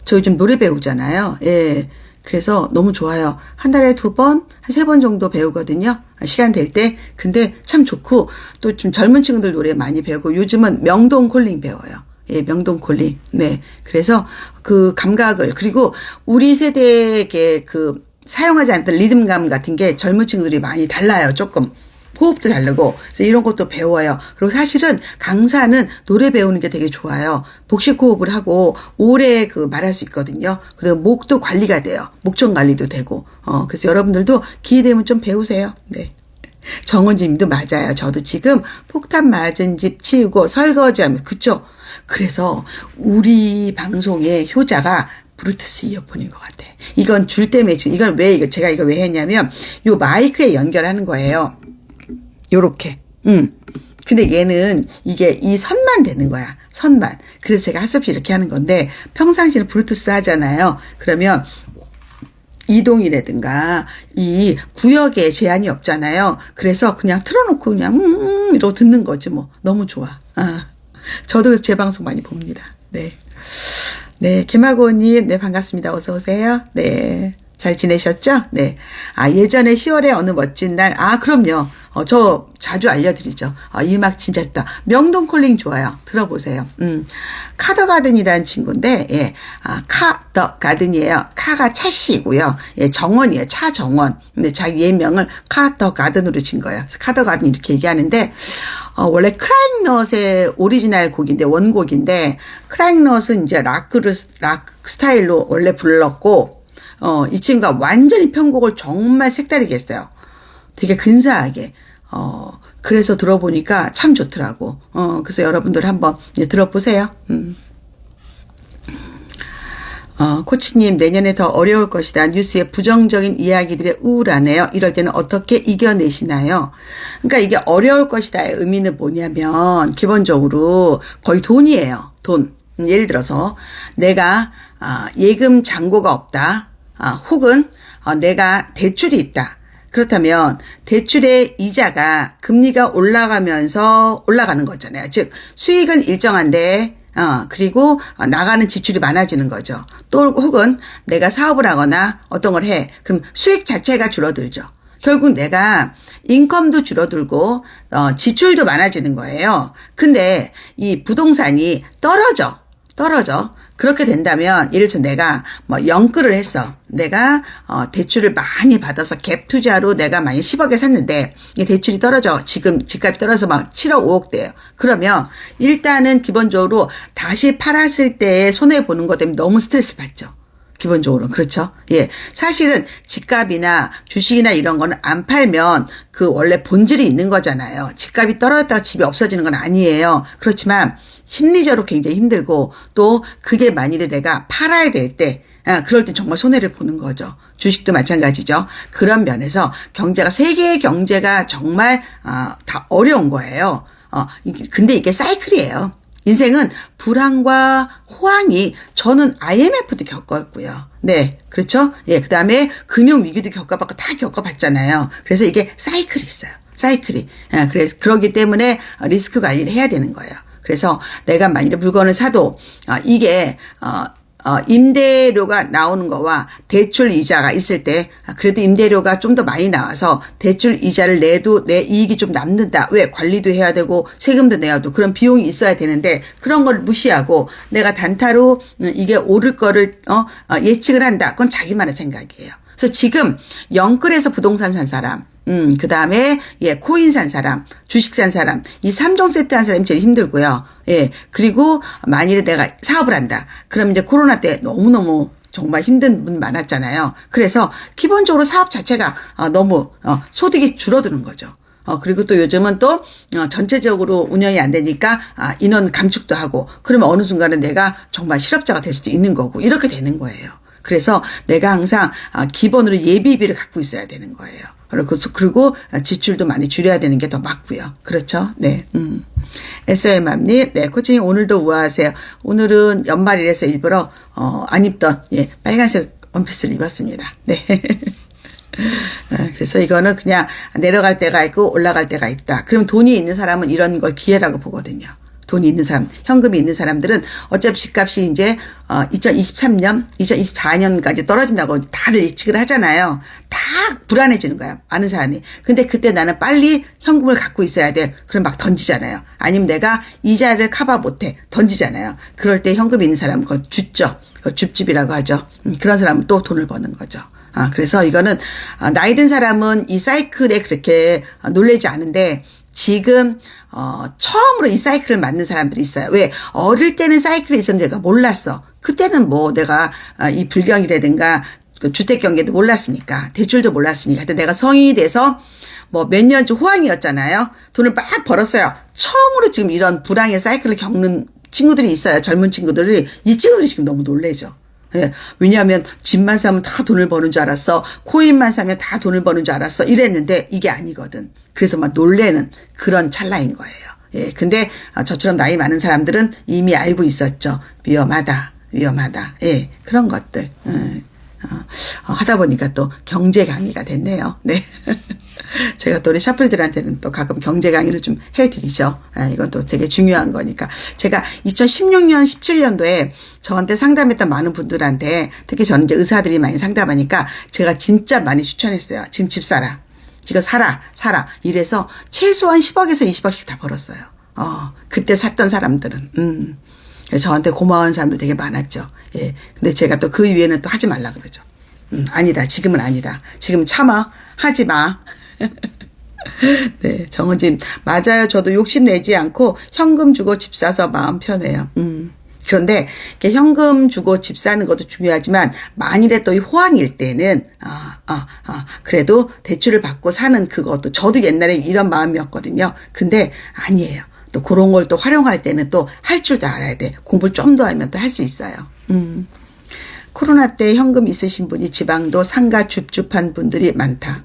S1: 저 요즘 노래 배우잖아요. 예. 그래서 너무 좋아요. 한 달에 2번, 한 3번 정도 배우거든요. 시간 될 때. 근데 참 좋고, 또 좀 젊은 친구들 노래 많이 배우고, 요즘은 명동 콜링 배워요. 예, 명동 콜링. 네. 그래서 그 감각을, 그리고 우리 세대의 사용하지 않던 리듬감 같은 게 젊은 친구들이 많이 달라요. 조금. 호흡도 다르고, 그래서 이런 것도 배워요. 그리고 사실은 강사는 노래 배우는 게 되게 좋아요. 복식 호흡을 하고 오래 말할 수 있거든요. 그리고 목도 관리가 돼요. 목전 관리도 되고. 그래서 여러분들도 기회 되면 좀 배우세요. 네. 정은지님도 맞아요. 저도 지금 폭탄 맞은 집 치우고 설거지하면서, 그쵸? 그래서 우리 방송의 효자가 블루투스 이어폰인 것 같아. 이건 줄 때 매칭. 제가 이걸 왜 했냐면, 요 마이크에 연결하는 거예요. 요렇게. 근데 얘는 이 선만 되는 거야. 선만. 그래서 제가 할 수 없이 이렇게 하는 건데, 평상시에 블루투스 하잖아요. 그러면 이동이라든가 이 구역에 제한이 없잖아요. 그래서 그냥 틀어놓고 그냥 이러고 듣는 거지 뭐. 너무 좋아. 저도 그래서 제 방송 많이 봅니다. 네. 네, 개마고님, 네, 반갑습니다. 어서 오세요. 네. 잘 지내셨죠? 네. 예전에 10월에 어느 멋진 날, 그럼요. 저 자주 알려드리죠. 이 음악 진짜 좋다. 명동 콜링 좋아요. 들어보세요. 카더가든이라는 친구인데, 예. 카더가든이에요. 카가 차씨고요. 예, 정원이에요. 차정원. 근데 자기 예명을 카더가든으로 진 거예요. 그래서 카더가든 이렇게 얘기하는데, 원래 크라잉넛의 오리지널 곡인데, 원곡인데, 크라잉넛은 이제 락 스타일로 원래 불렀고, 이 친구가 완전히 편곡을 정말 색다르게 했어요. 되게 근사하게. 그래서 들어보니까 참 좋더라고. 그래서 여러분들 한번 들어보세요. 코치님, 내년에 더 어려울 것이다. 뉴스의 부정적인 이야기들에 우울하네요. 이럴 때는 어떻게 이겨내시나요? 그러니까 이게 어려울 것이다의 의미는 뭐냐면, 기본적으로 거의 돈이에요. 돈. 예를 들어서, 내가, 예금 잔고가 없다. 혹은 내가 대출이 있다. 그렇다면 대출의 이자가 금리가 올라가면서 올라가는 거잖아요. 즉 수익은 일정한데 그리고 나가는 지출이 많아지는 거죠. 또 혹은 내가 사업을 하거나 어떤 걸 해. 그럼 수익 자체가 줄어들죠. 결국 내가 인컴도 줄어들고 지출도 많아지는 거예요. 근데 이 부동산이 떨어져. 그렇게 된다면 예를 들어서 내가 영끌을 했어. 내가 대출을 많이 받아서 갭 투자로 내가 만약 10억에 샀는데 이 대출이 떨어져. 지금 집값이 떨어져서 막 7억 5억 돼요. 그러면 일단은 기본적으로 다시 팔았을 때의 손해 보는 것 때문에 너무 스트레스 받죠. 기본적으로. 그렇죠. 예. 사실은 집값이나 주식이나 이런 거는 안 팔면 그 원래 본질이 있는 거잖아요. 집값이 떨어졌다가 집이 없어지는 건 아니에요. 그렇지만 심리적으로 굉장히 힘들고 또 그게 만일에 내가 팔아야 될 때, 그럴 땐 정말 손해를 보는 거죠. 주식도 마찬가지죠. 그런 면에서 경제가, 세계의 경제가 정말, 다 어려운 거예요. 근데 이게 사이클이에요. 인생은 불황과 호황이, 저는 IMF도 겪었고요. 네. 그렇죠? 예. 그 다음에 금융위기도 겪어봤고 다 겪어봤잖아요. 그래서 이게 사이클이 있어요. 사이클이. 그래서 그러기 때문에 리스크 관리를 해야 되는 거예요. 그래서 내가 만일에 물건을 사도, 이게, 임대료가 나오는 거와 대출 이자가 있을 때 그래도 임대료가 좀 더 많이 나와서 대출 이자를 내도 내 이익이 좀 남는다. 왜? 관리도 해야 되고 세금도 내야 되고 그런 비용이 있어야 되는데 그런 걸 무시하고 내가 단타로 이게 오를 거를 예측을 한다. 그건 자기만의 생각이에요. 그래서 지금 영끌에서 부동산 산 사람, 그 다음에, 예, 코인 산 사람, 주식 산 사람, 이 3종 세트 한 사람이 제일 힘들고요. 예, 그리고 만일에 내가 사업을 한다. 그럼 이제 코로나 때 너무너무 정말 힘든 분 많았잖아요. 그래서 기본적으로 사업 자체가 너무 소득이 줄어드는 거죠. 그리고 또 요즘은 또 전체적으로 운영이 안 되니까 인원 감축도 하고 그러면 어느 순간은 내가 정말 실업자가 될 수도 있는 거고 이렇게 되는 거예요. 그래서 내가 항상 기본으로 예비비를 갖고 있어야 되는 거예요. 그리고 지출도 많이 줄여야 되는 게 더 맞고요. 그렇죠? 네. SOM맘님, 네, 코치님 오늘도 우아하세요. 오늘은 연말이라서 일부러 안 입던 빨간색 원피스를 입었습니다. 네. 그래서 이거는 그냥 내려갈 때가 있고 올라갈 때가 있다. 그럼 돈이 있는 사람은 이런 걸 기회라고 보거든요. 돈이 있는 사람, 현금이 있는 사람들은 어차피 집값이 이제 2023년, 2024년까지 떨어진다고 다들 예측을 하잖아요. 다 불안해지는 거야, 많은 사람이. 근데 그때 나는 빨리 현금을 갖고 있어야 돼. 그럼 막 던지잖아요. 아니면 내가 이자를 커버 못해. 던지잖아요. 그럴 때 현금이 있는 사람은 그거 줍죠. 그거 줍집이라고 하죠. 그런 사람은 또 돈을 버는 거죠. 그래서 이거는 나이 든 사람은 이 사이클에 그렇게 놀라지 않은데 지금 처음으로 이 사이클을 맞는 사람들이 있어요. 왜? 어릴 때는 사이클이 있었는데 내가 몰랐어. 그때는 뭐 내가 이 불경이라든가 그 주택 경기도 몰랐으니까 대출도 몰랐으니까. 근데 내가 성인이 돼서 뭐 몇 년째 호황이었잖아요. 돈을 막 벌었어요. 처음으로 지금 이런 불황의 사이클을 겪는 친구들이 있어요. 젊은 친구들이. 이 친구들이 지금 너무 놀라죠. 예. 왜냐하면 집만 사면 다 돈을 버는 줄 알았어. 코인만 사면 다 돈을 버는 줄 알았어. 이랬는데 이게 아니거든. 그래서 막 놀래는 그런 찰나인 거예요. 예. 근데 저처럼 나이 많은 사람들은 이미 알고 있었죠. 위험하다. 위험하다. 예. 그런 것들. 하다 보니까 또 경제 강의가 됐네요. 네. 제가 또 우리 샤플들한테는 또 가끔 경제 강의를 좀 해드리죠. 이건 또 되게 중요한 거니까. 제가 2016년, 17년도에 저한테 상담했던 많은 분들한테 특히 저는 이제 의사들이 많이 상담하니까 제가 진짜 많이 추천했어요. 지금 집 사라. 지금 사라. 이래서 최소한 10억에서 20억씩 다 벌었어요. 그때 샀던 사람들은. 저한테 고마운 사람들 되게 많았죠. 예. 근데 제가 또 그 위에는 또 하지 말라 그러죠. 아니다. 지금은 아니다. 지금 참아. 하지 마. 네, 정은진. 맞아요. 저도 욕심내지 않고 현금 주고 집 사서 마음 편해요. 그런데 이렇게 현금 주고 집 사는 것도 중요하지만 만일에 또 이 호황일 때는 그래도 대출을 받고 사는 그것도 저도 옛날에 이런 마음이었거든요. 근데 아니에요. 또 그런 걸 또 활용할 때는 또 할 줄도 알아야 돼. 공부를 좀 더 하면 또 할 수 있어요. 코로나 때 현금 있으신 분이 지방도 상가 줍줍한 분들이 많다.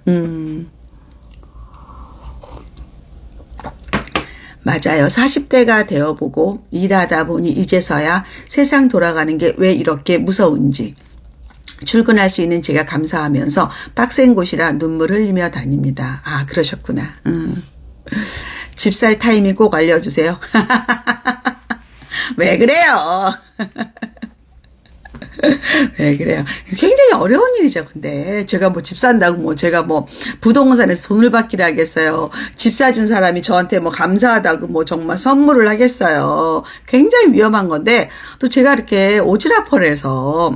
S1: 맞아요. 40대가 되어보고 일하다 보니 이제서야 세상 돌아가는 게 왜 이렇게 무서운지 출근할 수 있는 제가 감사하면서 빡센 곳이라 눈물 흘리며 다닙니다. 그러셨구나. 집 살 타이밍 꼭 알려주세요. 왜 그래요? 왜 그래요? 굉장히 어려운 일이죠. 근데 제가 뭐 집 산다고 뭐 제가 뭐 부동산에서 돈을 받기를 하겠어요. 집 사준 사람이 저한테 뭐 감사하다고 뭐 정말 선물을 하겠어요. 굉장히 위험한 건데 또 제가 이렇게 오지랖을 해서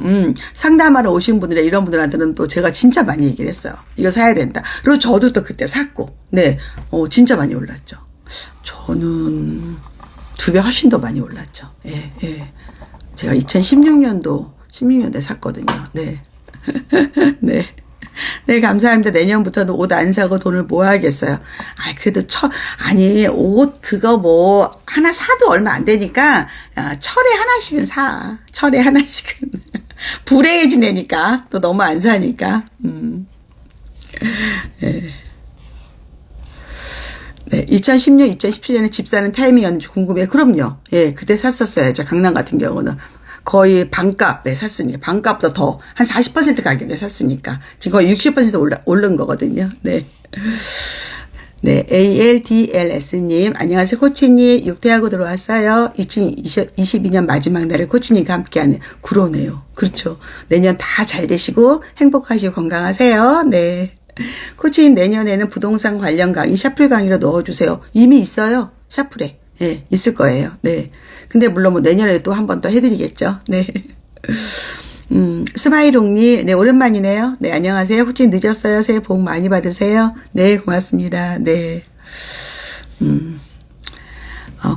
S1: 상담하러 오신 분들이 이런 분들한테는 또 제가 진짜 많이 얘기를 했어요. 이거 사야 된다. 그리고 저도 또 그때 샀고 네, 진짜 많이 올랐죠. 저는 2배 훨씬 더 많이 올랐죠. 예. 제가 2016년도 16년대 샀거든요. 네. 네. 네, 감사합니다. 내년부터는 옷 안 사고 돈을 모아야겠어요. 아, 그래도 아니, 옷 그거 뭐, 하나 사도 얼마 안 되니까, 철에 하나씩은 사. 철에 하나씩은. 불에 지내니까. 또 너무 안 사니까. 네. 네, 2016, 2017년에 집 사는 타이밍이었는지 궁금해요. 그럼요. 예, 그때 샀었어야죠. 강남 같은 경우는. 거의 반값에 샀으니까. 반값보다 더, 한 40% 가격에 샀으니까. 지금 거의 60% 오른 거거든요. 네. 네, ALDLS님, 안녕하세요. 코치님, 6대하고 들어왔어요. 2022년 마지막 날을 코치님과 함께하는 그러네요. 그렇죠. 내년 다 잘 되시고, 행복하시고, 건강하세요. 네. 코치님, 내년에는 부동산 관련 강의, 샤플 강의로 넣어주세요. 이미 있어요. 샤플에. 예, 있을 거예요. 네. 근데 물론 뭐 내년에 또 한 번 더 해드리겠죠. 네. 스마일롱님, 네, 오랜만이네요. 네, 안녕하세요. 코치님 늦었어요. 새해 복 많이 받으세요. 네, 고맙습니다. 네.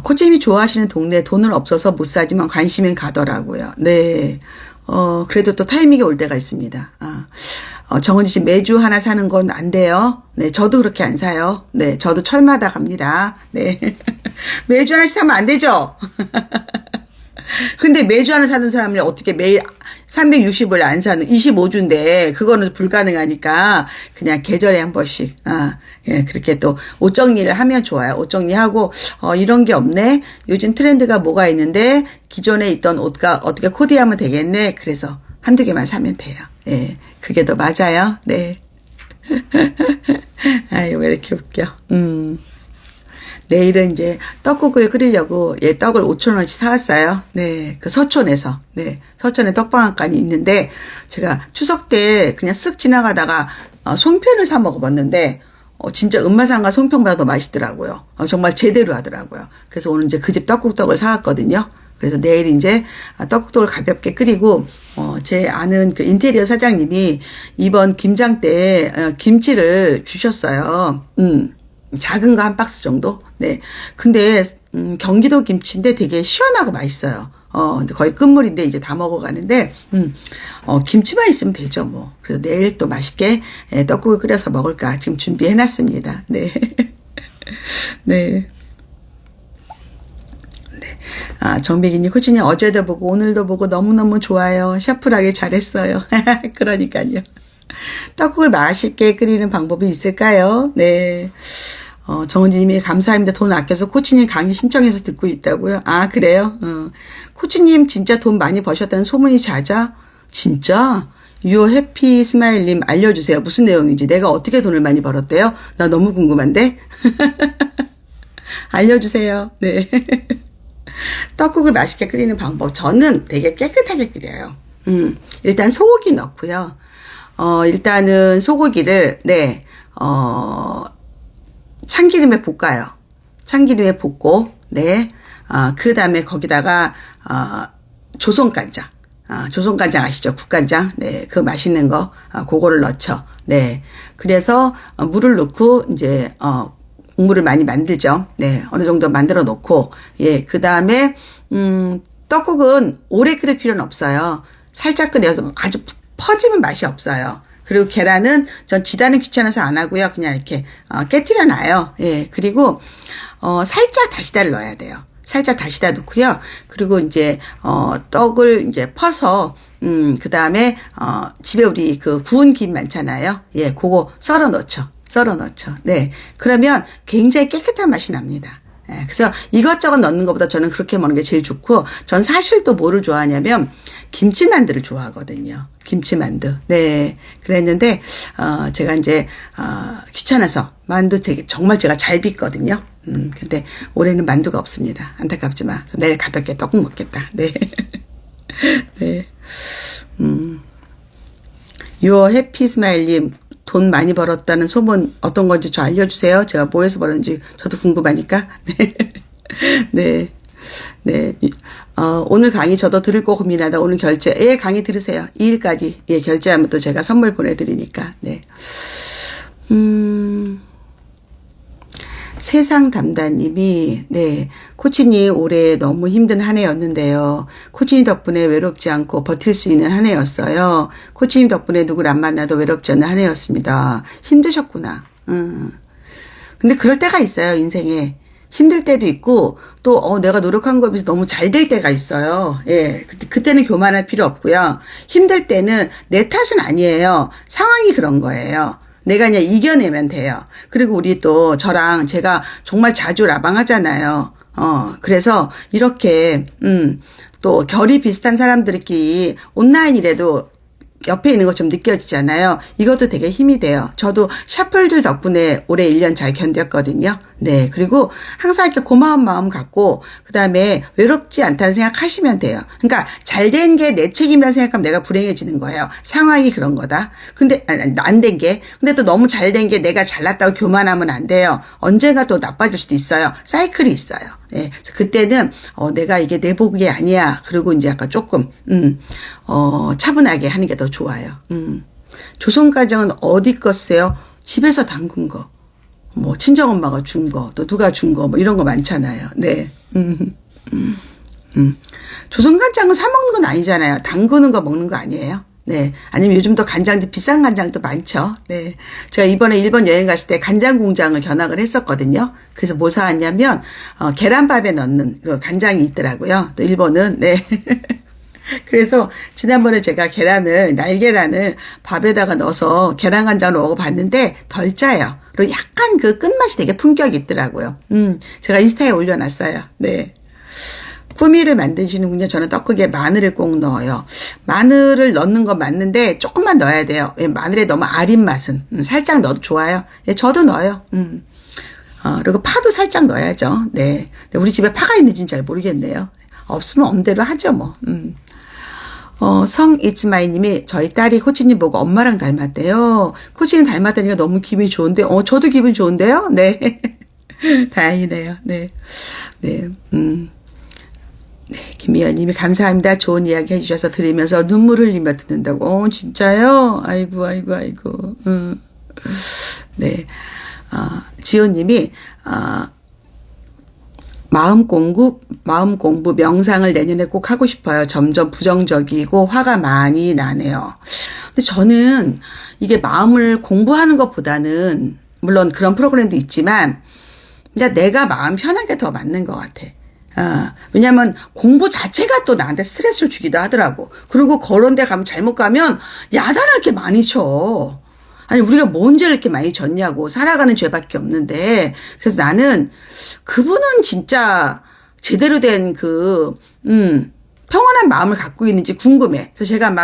S1: 코치님이 좋아하시는 동네 돈은 없어서 못 사지만 관심은 가더라고요. 네. 그래도 또 타이밍이 올 때가 있습니다. 정은지 씨 매주 하나 사는 건 안 돼요. 네, 저도 그렇게 안 사요. 네, 저도 철마다 갑니다. 네. 매주 하나씩 사면 안 되죠? 근데 매주 하나 사는 사람이 어떻게 매일 360을 안 사는 25주인데 그거는 불가능하니까 그냥 계절에 한 번씩 예, 그렇게 또 옷 정리를 하면 좋아요. 옷 정리하고 이런 게 없네. 요즘 트렌드가 뭐가 있는데 기존에 있던 옷과 어떻게 코디하면 되겠네. 그래서 한두 개만 사면 돼요. 예, 그게 더 맞아요. 네. 아유, 왜 이렇게 웃겨. 내일은 이제 떡국을 끓이려고 떡을 5,000원어치 사왔어요. 네. 그 서촌에서. 네. 서촌에 떡방앗간이 있는데 제가 추석 때 그냥 쓱 지나가다가 송편을 사 먹어봤는데 진짜 은마상가 송편보다 더 맛있더라고요. 정말 제대로 하더라고요. 그래서 오늘 이제 그 집 떡국떡을 사왔거든요. 그래서 내일 이제 떡국떡을 가볍게 끓이고 제 아는 그 인테리어 사장님이 이번 김장 때 김치를 주셨어요. 작은 거 한 박스 정도? 네. 근데, 경기도 김치인데 되게 시원하고 맛있어요. 거의 끝물인데 이제 다 먹어가는데, 김치만 있으면 되죠, 뭐. 그래서 내일 또 맛있게 떡국을 끓여서 먹을까 지금 준비해놨습니다. 네. 네. 정백이님, 코치님 어제도 보고 오늘도 보고 너무너무 좋아요. 샤프하게 잘했어요. 그러니까요. 떡국을 맛있게 끓이는 방법이 있을까요? 네. 정은지님이 감사합니다. 돈 아껴서 코치님 강의 신청해서 듣고 있다고요? 아, 그래요? 코치님 진짜 돈 많이 버셨다는 소문이 잦아? 진짜? 유어 해피 스마일님 알려주세요. 무슨 내용인지. 내가 어떻게 돈을 많이 벌었대요? 나 너무 궁금한데? 알려주세요. 네. 떡국을 맛있게 끓이는 방법. 저는 되게 깨끗하게 끓여요. 일단 소고기 넣고요. 일단은 소고기를, 네, 참기름에 볶아요. 참기름에 볶고, 네, 그 다음에 거기다가, 조선간장. 조선간장 아시죠? 국간장. 네, 그 맛있는 거, 그거를 넣죠. 네. 그래서, 물을 넣고, 이제, 국물을 많이 만들죠. 네, 어느 정도 만들어 놓고, 예, 그 다음에, 떡국은 오래 끓일 필요는 없어요. 살짝 끓여서 아주 퍼지면 맛이 없어요. 그리고 계란은 전 지단은 귀찮아서 안 하고요. 그냥 이렇게 깨뜨려 놔요. 예. 그리고 살짝 다시다를 넣어야 돼요. 살짝 다시다 넣고요. 그리고 이제 떡을 이제 퍼서 그다음에 집에 우리 그 구운 김 많잖아요. 예. 그거 썰어 넣죠. 네. 그러면 굉장히 깨끗한 맛이 납니다. 예, 그래서 이것저것 넣는 것보다 저는 그렇게 먹는 게 제일 좋고, 전 사실 또 뭐를 좋아하냐면, 김치만두를 좋아하거든요. 김치만두. 네. 그랬는데, 제가 이제, 귀찮아서 만두 되게, 정말 제가 잘 빚거든요. 근데 올해는 만두가 없습니다. 안타깝지만. 내일 가볍게 떡국 먹겠다. 네. 네. 유어 해피 스마일님, 돈 많이 벌었다는 소문 어떤 건지 저 알려주세요. 제가 뭐해서 벌었는지 저도 궁금하니까. 네. 네. 네. 오늘 강의 저도 들을 거 고민하다 오늘 결제. 예, 강의 들으세요. 2일까지. 예, 결제하면 또 제가 선물 보내드리니까. 네. 세상 담다님이, 네, 코치님 올해 너무 힘든 한 해였는데요. 코치님 덕분에 외롭지 않고 버틸 수 있는 한 해였어요. 코치님 덕분에 누굴 안 만나도 외롭지 않는 한 해였습니다. 힘드셨구나. 근데 그럴 때가 있어요, 인생에. 힘들 때도 있고, 또, 내가 노력한 거에 비해서 너무 잘 될 때가 있어요. 예. 그때는 교만할 필요 없고요. 힘들 때는 내 탓은 아니에요. 상황이 그런 거예요. 내가 그냥 이겨내면 돼요. 그리고 우리 또 저랑 제가 정말 자주 라방하잖아요. 그래서 이렇게, 또 결이 비슷한 사람들끼리 온라인이라도 옆에 있는 거 좀 느껴지잖아요. 이것도 되게 힘이 돼요. 저도 샤플들 덕분에 올해 1년 잘 견뎠거든요. 네. 그리고 항상 이렇게 고마운 마음 갖고, 그 다음에 외롭지 않다는 생각 하시면 돼요. 그러니까 잘 된 게 내 책임이라 생각하면 내가 불행해지는 거예요. 상황이 그런 거다. 근데, 안 된 게. 근데 또 너무 잘 된 게 내가 잘났다고 교만하면 안 돼요. 언젠가 또 나빠질 수도 있어요. 사이클이 있어요. 네. 그래서 그때는, 내가 이게 내 복이 아니야. 그리고 이제 약간 조금, 차분하게 하는 게 더 좋아요. 조선가정은 어디 거세요? 집에서 담근 거. 뭐, 친정엄마가 준 거, 또 누가 준 거, 뭐, 이런 거 많잖아요. 네. 조선간장은 사먹는 건 아니잖아요. 담그는 거 먹는 거 아니에요? 네. 아니면 요즘 또 간장도 비싼 간장도 많죠. 네. 제가 이번에 일본 여행 갔을 때 간장 공장을 견학을 했었거든요. 그래서 뭐 사왔냐면, 계란밥에 넣는 그 간장이 있더라고요. 또 일본은, 네. 그래서 지난번에 제가 날계란을 밥에다가 넣어서 계란간장을 먹어봤는데 덜 짜요. 그리고 약간 그 끝맛이 되게 품격이 있더라고요. 제가 인스타에 올려놨어요. 네. 꾸미를 만드시는군요. 저는 떡국에 마늘을 꼭 넣어요. 마늘을 넣는 건 맞는데 조금만 넣어야 돼요. 마늘에 너무 아린 맛은. 살짝 넣어도 좋아요. 예, 저도 넣어요. 그리고 파도 살짝 넣어야죠. 네. 근데 우리 집에 파가 있는지는 잘 모르겠네요. 없으면 엄대로 하죠, 뭐. 성이츠마이님이 저희 딸이 코치님 보고 엄마랑 닮았대요. 코치님 닮았다니까 너무 기분이 좋은데, 저도 기분 좋은데요? 네. 다행이네요. 네. 네. 네. 김미연님이 감사합니다. 좋은 이야기 해주셔서 들으면서 눈물을 흘리며 듣는다고. 진짜요? 아이고. 네. 지호님이, 마음 공부, 명상을 내년에 꼭 하고 싶어요. 점점 부정적이고 화가 많이 나네요. 근데 저는 이게 마음을 공부하는 것보다는, 물론 그런 프로그램도 있지만, 그냥 내가 마음 편한 게 더 맞는 것 같아. 왜냐면 공부 자체가 또 나한테 스트레스를 주기도 하더라고. 그리고 그런 데 가면 잘못 가면 야단을 이렇게 많이 쳐. 아니, 우리가 뭔 죄를 이렇게 많이 졌냐고. 살아가는 죄밖에 없는데. 그래서 나는 그분은 진짜 제대로 된 평온한 마음을 갖고 있는지 궁금해. 그래서 제가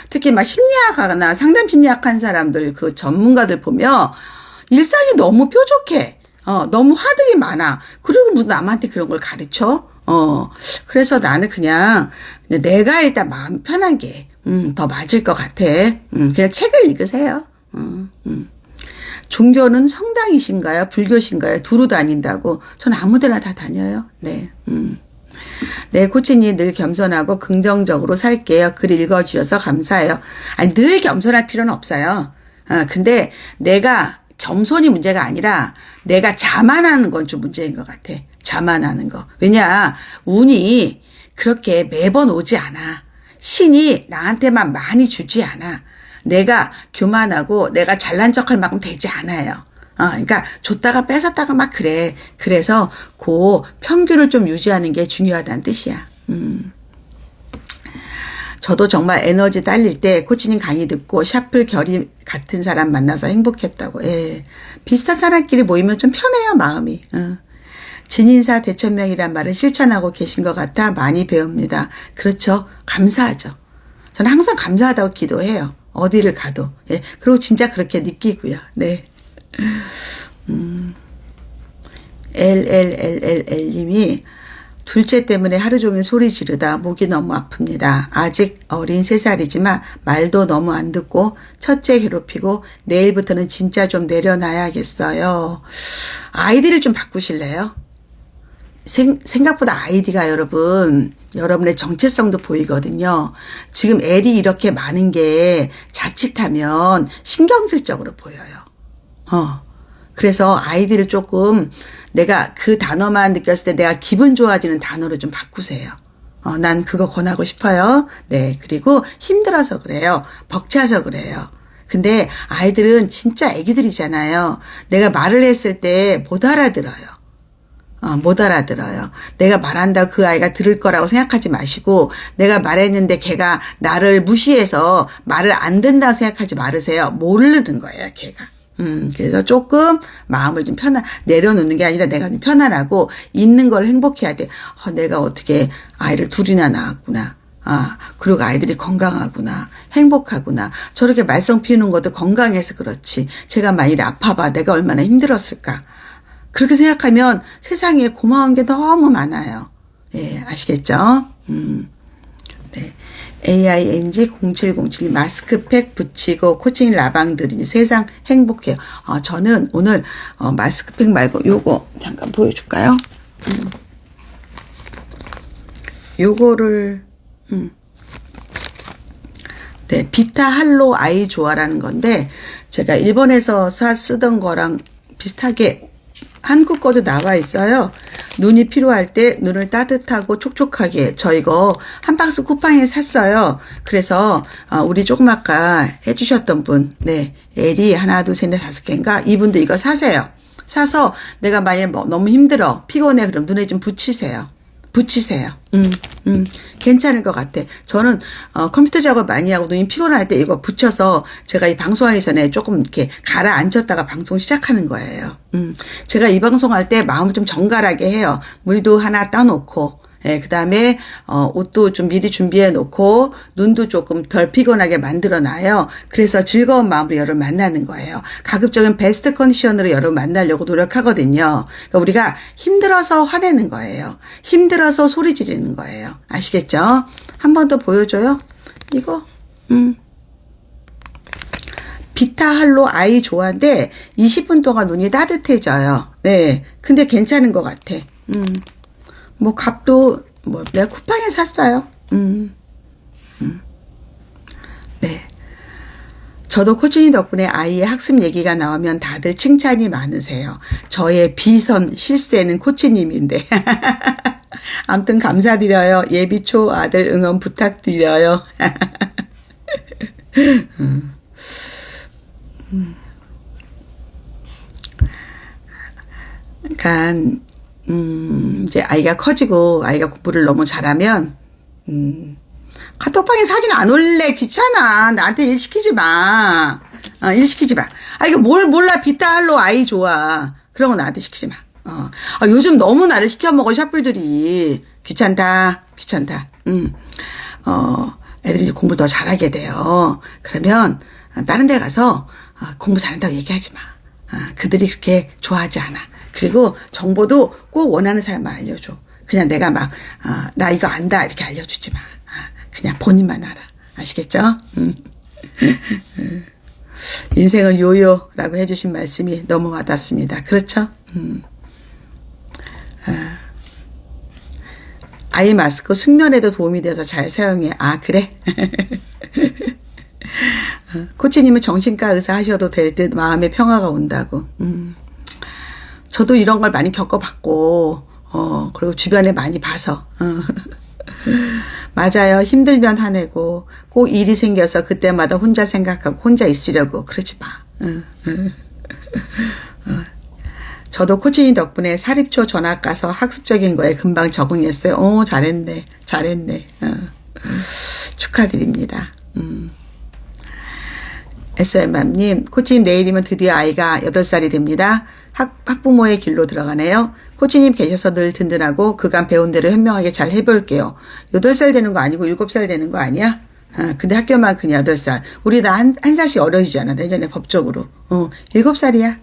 S1: 특히 심리학하거나 상담 심리학 한 사람들, 전문가들 보면 일상이 너무 뾰족해. 너무 화들이 많아. 그리고 무슨 남한테 그런 걸 가르쳐? 그래서 나는 그냥 내가 일단 마음 편한 게, 더 맞을 것 같아. 그냥 책을 읽으세요. 종교는 성당이신가요? 불교신가요? 두루 다닌다고. 전 아무데나 다 다녀요. 네. 네, 코치님 늘 겸손하고 긍정적으로 살게요. 글 읽어주셔서 감사해요. 아니, 늘 겸손할 필요는 없어요. 근데 내가 겸손이 문제가 아니라 내가 자만하는 건 좀 문제인 것 같아. 자만하는 거. 왜냐, 운이 그렇게 매번 오지 않아. 신이 나한테만 많이 주지 않아. 내가 교만하고 내가 잘난 척할 만큼 되지 않아요. 그러니까 줬다가 뺏었다가 막 그래. 그래서 그 평균을 좀 유지하는 게 중요하다는 뜻이야. 저도 정말 에너지 딸릴 때 코치님 강의 듣고 샤플 결이 같은 사람 만나서 행복했다고. 예. 비슷한 사람끼리 모이면 좀 편해요, 마음이. 진인사 대천명이란 말을 실천하고 계신 것 같아 많이 배웁니다. 그렇죠. 감사하죠. 저는 항상 감사하다고 기도해요. 어디를 가도. 예. 그리고 진짜 그렇게 느끼고요. 네. LLLL님이 둘째 때문에 하루 종일 소리 지르다 목이 너무 아픕니다. 아직 어린 3살이지만 말도 너무 안 듣고 첫째 괴롭히고 내일부터는 진짜 좀 내려놔야겠어요. 아이디를 좀 바꾸실래요? 생각보다 아이디가 여러분의 정체성도 보이거든요. 지금 L이 이렇게 많은 게 자칫하면 신경질적으로 보여요. 그래서 아이들을 조금 내가 그 단어만 느꼈을 때 내가 기분 좋아지는 단어로 좀 바꾸세요. 난 그거 권하고 싶어요. 네. 그리고 힘들어서 그래요. 벅차서 그래요. 근데 아이들은 진짜 애기들이잖아요. 내가 말을 했을 때 못 알아들어요. 못 알아들어요. 내가 말한다고 그 아이가 들을 거라고 생각하지 마시고 내가 말했는데 걔가 나를 무시해서 말을 안 듣는다고 생각하지 말으세요. 모르는 거예요, 걔가. 그래서 조금 마음을 좀 내려놓는 게 아니라 내가 좀 편안하고 있는 걸 행복해야 돼. 내가 어떻게 아이를 둘이나 낳았구나. 그리고 아이들이 건강하구나. 행복하구나. 저렇게 말썽 피우는 것도 건강해서 그렇지. 제가 만일에 아파봐. 내가 얼마나 힘들었을까. 그렇게 생각하면 세상에 고마운 게 너무 많아요. 예, 아시겠죠? 네. AING0707 마스크팩 붙이고 코칭 라방 들으니 세상 행복해요. 저는 오늘 마스크팩 말고 요거 잠깐 보여줄까요? 요거를 네, 비타 할로 아이 좋아라는 건데 제가 일본에서 쓰던 거랑 비슷하게 한국 거도 나와 있어요. 눈이 필요할 때 눈을 따뜻하고 촉촉하게 저 이거 한 박스 쿠팡에 샀어요. 그래서 우리 조금 아까 해주셨던 분, 네, 엘이 하나 둘 셋 넷 다섯 개인가 이분도 이거 사세요. 사서 내가 만약에 너무 힘들어 피곤해 그럼 눈에 좀 붙이세요. 괜찮을 것 같아. 저는 컴퓨터 작업 많이 하고 눈이 피곤할 때 이거 붙여서 제가 이 방송하기 전에 조금 이렇게 가라앉혔다가 방송 시작하는 거예요. 제가 이 방송할 때 마음을 좀 정갈하게 해요. 물도 하나 따놓고 예, 그 다음에, 옷도 좀 미리 준비해 놓고, 눈도 조금 덜 피곤하게 만들어 놔요. 그래서 즐거운 마음으로 여러분 만나는 거예요. 가급적인 베스트 컨디션으로 여러분 만나려고 노력하거든요. 그러니까 우리가 힘들어서 화내는 거예요. 힘들어서 소리 지르는 거예요. 아시겠죠? 한 번 더 보여줘요. 이거, 비타 할로 아이 좋아인데, 20분 동안 눈이 따뜻해져요. 네. 근데 괜찮은 것 같아. 뭐 값도 뭐 내가 쿠팡에 샀어요. 네. 저도 코칭이 덕분에 아이의 학습 얘기가 나오면 다들 칭찬이 많으세요. 저의 비선 실세는 코치님인데. 아무튼 감사드려요. 예비 초 아들 응원 부탁드려요. 그러니까 이제 아이가 커지고 아이가 공부를 너무 잘하면 카톡방에 사진 안 올래 귀찮아. 나한테 일 시키지 마. 일 시키지 마. 이거 뭘 몰라. 비타할로 아이 좋아. 그런 거 나한테 시키지 마. 요즘 너무 나를 시켜 먹어 샷불들이. 귀찮다. 애들이 이제 공부 더 잘하게 돼요. 그러면 다른 데 가서 공부 잘한다고 얘기하지 마. 그들이 그렇게 좋아하지 않아. 그리고 정보도 꼭 원하는 사람만 알려줘. 그냥 내가 막, 나 이거 안다. 이렇게 알려주지 마. 그냥 본인만 알아. 아시겠죠? 인생은 요요라고 해주신 말씀이 너무 와닿습니다. 그렇죠? 아이 마스크 숙면에도 도움이 돼서 잘 사용해. 그래? 코치님은 정신과 의사 하셔도 될 듯 마음의 평화가 온다고. 저도 이런 걸 많이 겪어봤고, 그리고 주변에 많이 봐서. 맞아요. 힘들면 화내고, 꼭 일이 생겨서 그때마다 혼자 생각하고 혼자 있으려고 그러지 마. 저도 코치님 덕분에 사립초 전학 가서 학습적인 거에 금방 적응했어요. 잘했네. 축하드립니다. SM맘님, 코치님 내일이면 드디어 아이가 8살이 됩니다. 학부모의 길로 들어가네요. 코치님 계셔서 늘 든든하고 그간 배운 대로 현명하게 잘 해볼게요. 8살 되는 거 아니고 7살 되는 거 아니야? 근데 학교만 그냥 8살. 우리 다 한 살씩 어려지잖아. 내년에 법적으로. 7살이야.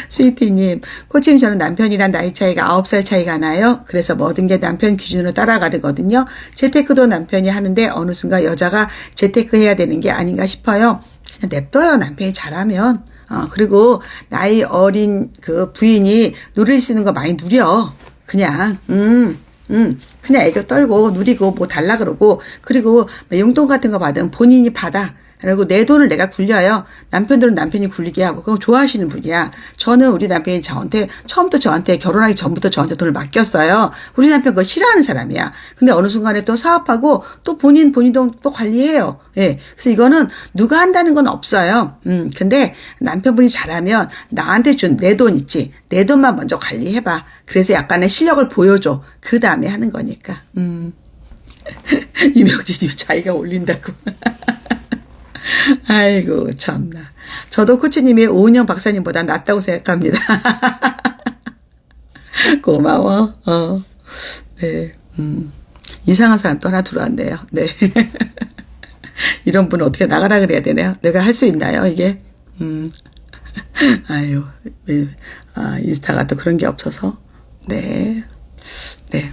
S1: 스위티님, 코치님 저는 남편이랑 나이 차이가 9살 차이가 나요. 그래서 모든 게 남편 기준으로 따라가거든요. 재테크도 남편이 하는데 어느 순간 여자가 재테크 해야 되는 게 아닌가 싶어요. 그냥 냅둬요. 남편이 잘하면. 그리고 나이 어린 그 부인이 누릴 수 있는 거 많이 누려. 그냥, 그냥 애교 떨고 누리고 뭐 달라 그러고, 그리고 용돈 같은 거 받으면 본인이 받아. 그리고 내 돈을 내가 굴려요. 남편들은 남편이 굴리게 하고 그건 좋아하시는 분이야. 저는 우리 남편이 처음부터 저한테 결혼하기 전부터 저한테 돈을 맡겼어요. 우리 남편 그거 싫어하는 사람이야. 근데 어느 순간에 또 사업하고 또 본인 돈 또 관리해요. 예. 그래서 이거는 누가 한다는 건 없어요. 근데 남편분이 잘하면 나한테 준 내 돈 있지. 내 돈만 먼저 관리해봐. 그래서 약간의 실력을 보여줘. 그 다음에 하는 거니까. 이명진이 자기가 올린다고. 아이고 참나. 저도 코치님이 오은영 박사님보다 낫다고 생각합니다. 고마워. 네. 이상한 사람 또 하나 들어왔네요. 네. 이런 분은 어떻게 나가라 그래야 되나요? 내가 할 수 있나요, 이게? 아유, 인스타가 또 그런 게 없어서. 네. 네.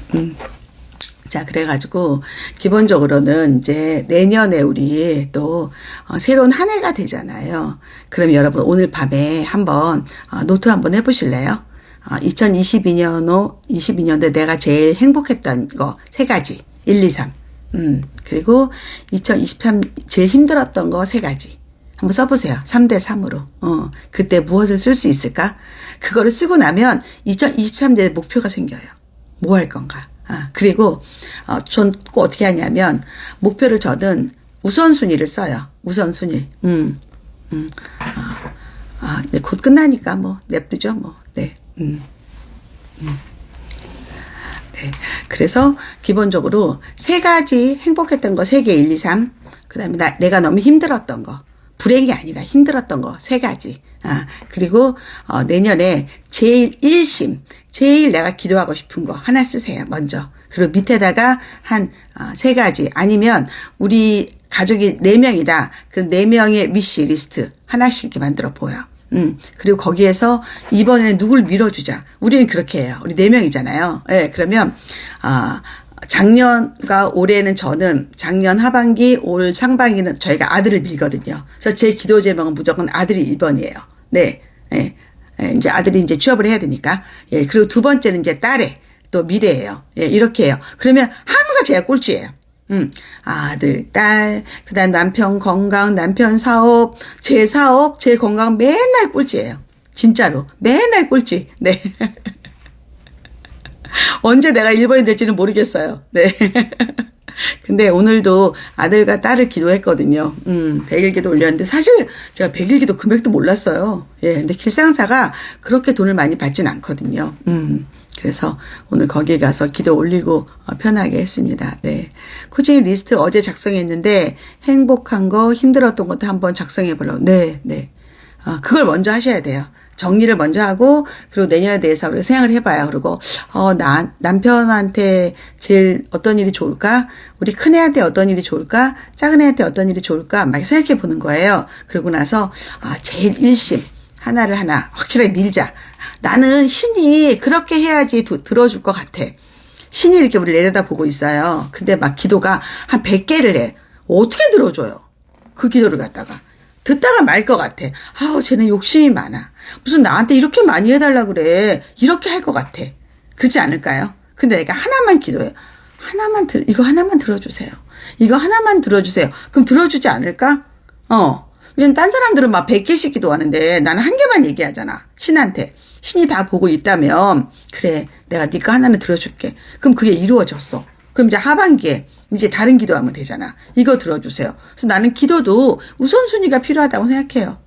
S1: 자, 그래가지고, 기본적으로는 이제 내년에 우리 또, 새로운 한 해가 되잖아요. 그럼 여러분 오늘 밤에 한번, 노트 한번 해보실래요? 2022년도에 내가 제일 행복했던 거 3가지. 1, 2, 3. 그리고 2023 제일 힘들었던 거 3가지. 한번 써보세요. 3대 3으로. 그때 무엇을 쓸 수 있을까? 그거를 쓰고 나면 2023년에 목표가 생겨요. 뭐 할 건가? 그리고, 전 꼭 어떻게 하냐면, 목표를 저는 우선순위를 써요. 우선순위. 네, 곧 끝나니까 뭐, 냅두죠, 뭐. 네. 네. 그래서 기본적으로 3가지 행복했던 거 3개, 1, 2, 3. 그 다음에 내가 너무 힘들었던 거. 불행이 아니라 힘들었던 거 3가지. 그리고, 내년에 제일 1심, 제일 내가 기도하고 싶은 거 하나 쓰세요, 먼저. 그리고 밑에다가 한, 3가지. 아니면, 우리 가족이 4명이다. 그 4명의 위시 리스트 하나씩 이렇게 만들어 보여. 그리고 거기에서 이번에는 누굴 밀어주자. 우리는 그렇게 해요. 우리 4명이잖아요. 예, 네, 그러면, 작년과 올해는 저는 작년 하반기, 올 상반기는 저희가 아들을 밀거든요. 그래서 제 기도 제목은 무조건 아들이 1번이에요. 네. 예. 예, 이제 아들이 이제 취업을 해야 되니까. 예, 그리고 2번째는 이제 딸의 또 미래예요. 예, 이렇게 해요. 그러면 항상 제가 꼴찌예요. 아들, 딸, 그 다음 남편 건강, 남편 사업, 제 건강 맨날 꼴찌예요. 진짜로. 맨날 꼴찌. 네. 언제 내가 1번이 될지는 모르겠어요. 네. 근데 오늘도 아들과 딸을 기도했거든요. 100일기도 올렸는데 사실 제가 100일기도 금액도 몰랐어요. 예. 근데 길상사가 그렇게 돈을 많이 받진 않거든요. 그래서 오늘 거기에 가서 기도 올리고 편하게 했습니다. 네. 코칭 리스트 어제 작성했는데 행복한 거, 힘들었던 것도 한번 작성해 보려고. 네, 네. 그걸 먼저 하셔야 돼요. 정리를 먼저 하고, 그리고 내년에 대해서 우리가 생각을 해봐요. 그리고, 남편한테 제일 어떤 일이 좋을까? 우리 큰애한테 어떤 일이 좋을까? 작은애한테 어떤 일이 좋을까? 막 생각해 보는 거예요. 그러고 나서, 제일 1심. 하나를 하나 확실하게 밀자. 나는 신이 그렇게 해야지 들어줄 것 같아. 신이 이렇게 우리를 내려다보고 있어요. 근데 막 기도가 한 100개를 해. 어떻게 들어줘요? 그 기도를 갖다가. 듣다가 말 것 같아. 쟤는 욕심이 많아. 무슨 나한테 이렇게 많이 해달라고 그래. 이렇게 할 것 같아. 그렇지 않을까요? 근데 내가 하나만 기도해요. 이거 하나만 들어주세요. 이거 하나만 들어주세요. 그럼 들어주지 않을까? 왜냐면 딴 사람들은 막 100개씩 기도하는데 나는 한 개만 얘기하잖아. 신한테. 신이 다 보고 있다면 그래 내가 네 거 하나는 들어줄게. 그럼 그게 이루어졌어. 그럼 이제 하반기에 이제 다른 기도하면 되잖아. 이거 들어주세요. 그래서 나는 기도도 우선순위가 필요하다고 생각해요.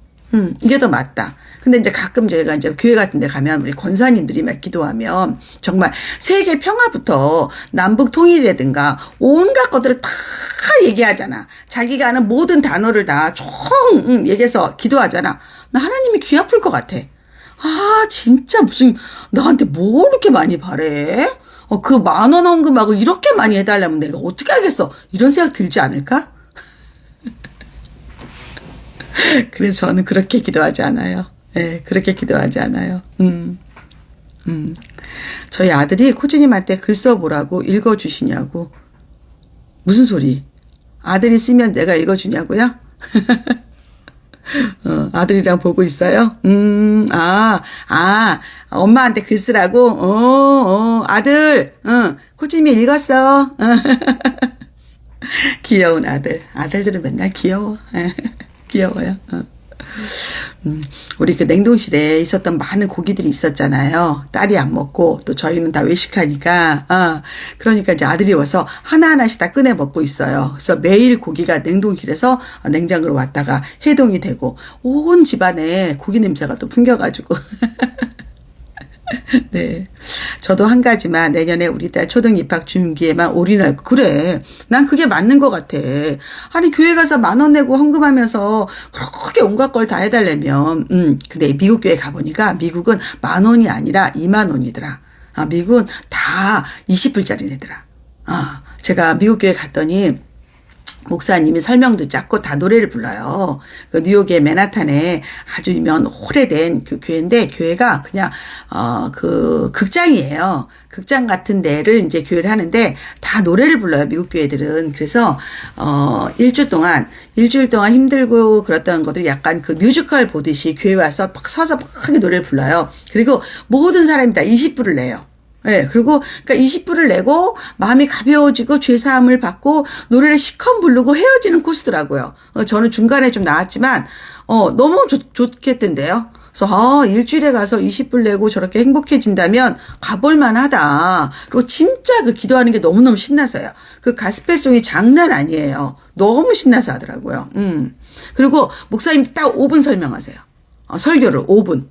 S1: 이게 더 맞다. 근데 이제 가끔 제가 이제 교회 같은 데 가면 우리 권사님들이 막 기도하면 정말 세계 평화부터 남북 통일이라든가 온갖 것들을 다 얘기하잖아. 자기가 아는 모든 단어를 다 총 얘기해서 기도하잖아. 나 하나님이 귀 아플 것 같아. 진짜 무슨 나한테 뭐 이렇게 많이 바래? 그 10,000원 헌금하고 이렇게 많이 해달라면 내가 어떻게 하겠어? 이런 생각 들지 않을까? 그래서 저는 그렇게 기도하지 않아요. 네, 그렇게 기도하지 않아요. 저희 아들이 코치님한테 글 써보라고 읽어주시냐고. 무슨 소리? 아들이 쓰면 내가 읽어주냐고요? 아들이랑 보고 있어요? 엄마한테 글 쓰라고? 아들, 코치님이 읽었어. 귀여운 아들. 아들들은 맨날 귀여워. 귀여워요. 우리 그 냉동실에 있었던 많은 고기들이 있었잖아요. 딸이 안 먹고 또 저희는 다 외식하니까. 그러니까 이제 아들이 와서 하나하나씩 다 꺼내 먹고 있어요. 그래서 매일 고기가 냉동실에서 냉장고로 왔다가 해동이 되고 온 집안에 고기 냄새가 또 풍겨가지고. 네. 저도 한 가지만 내년에 우리 딸 초등 입학 준비에만 올인할, 그래. 난 그게 맞는 것 같아. 아니, 교회 가서 10,000원 내고 헌금하면서 그렇게 온갖 걸 다 해달라면, 근데 미국 교회 가보니까 미국은 10,000원이 아니라 20,000원이더라. 미국은 다 20불짜리 내더라. 제가 미국 교회 갔더니 목사님이 설명도 짧고 다 노래를 불러요. 그 뉴욕의 맨하탄에 아주 유명한 오래된 그 교회인데, 교회가 그냥 그 극장이에요. 극장 같은 데를 이제 교회를 하는데 다 노래를 불러요, 미국 교회들은. 그래서 일주일 동안 힘들고 그랬던 것들 약간 그 뮤지컬 보듯이 교회 와서 막 서서 막 노래를 불러요. 그리고 모든 사람이 다 20불을 내요. 네, 그리고, 그러니까 20불을 내고, 마음이 가벼워지고, 죄사함을 받고, 노래를 시커 부르고 헤어지는 코스더라고요. 저는 중간에 좀 나왔지만, 너무 좋겠던데요. 그래서, 일주일에 가서 20불 내고 저렇게 행복해진다면, 가볼만 하다. 그리고 진짜 그 기도하는 게 너무너무 신나서요. 그 가스펠송이 장난 아니에요. 너무 신나서 하더라고요. 그리고, 목사님 딱 5분 설명하세요. 설교를 5분.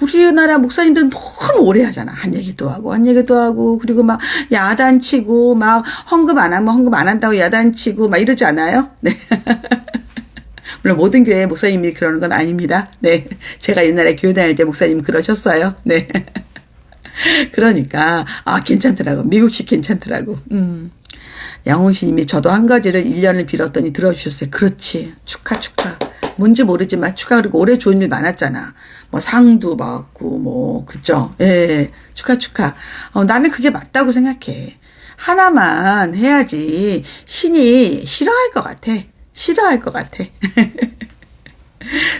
S1: 우리나라 목사님들은 너무 오래 하잖아. 한 얘기도 하고, 그리고 막 야단치고, 막 헌금 안 하면 헌금 안 한다고 야단치고, 막 이러지 않아요? 네. 물론 모든 교회 목사님이 그러는 건 아닙니다. 네. 제가 옛날에 교회 다닐 때 목사님 그러셨어요. 네. 그러니까, 괜찮더라고. 미국식 괜찮더라고. 양홍신님이 저도 한 가지를 1년을 빌었더니 들어주셨어요. 그렇지. 축하. 뭔지 모르지만 축하. 그리고 올해 좋은 일 많았잖아. 뭐 상도 받고 뭐 그죠? 예. 축하. 나는 그게 맞다고 생각해. 하나만 해야지 신이 싫어할 것 같아.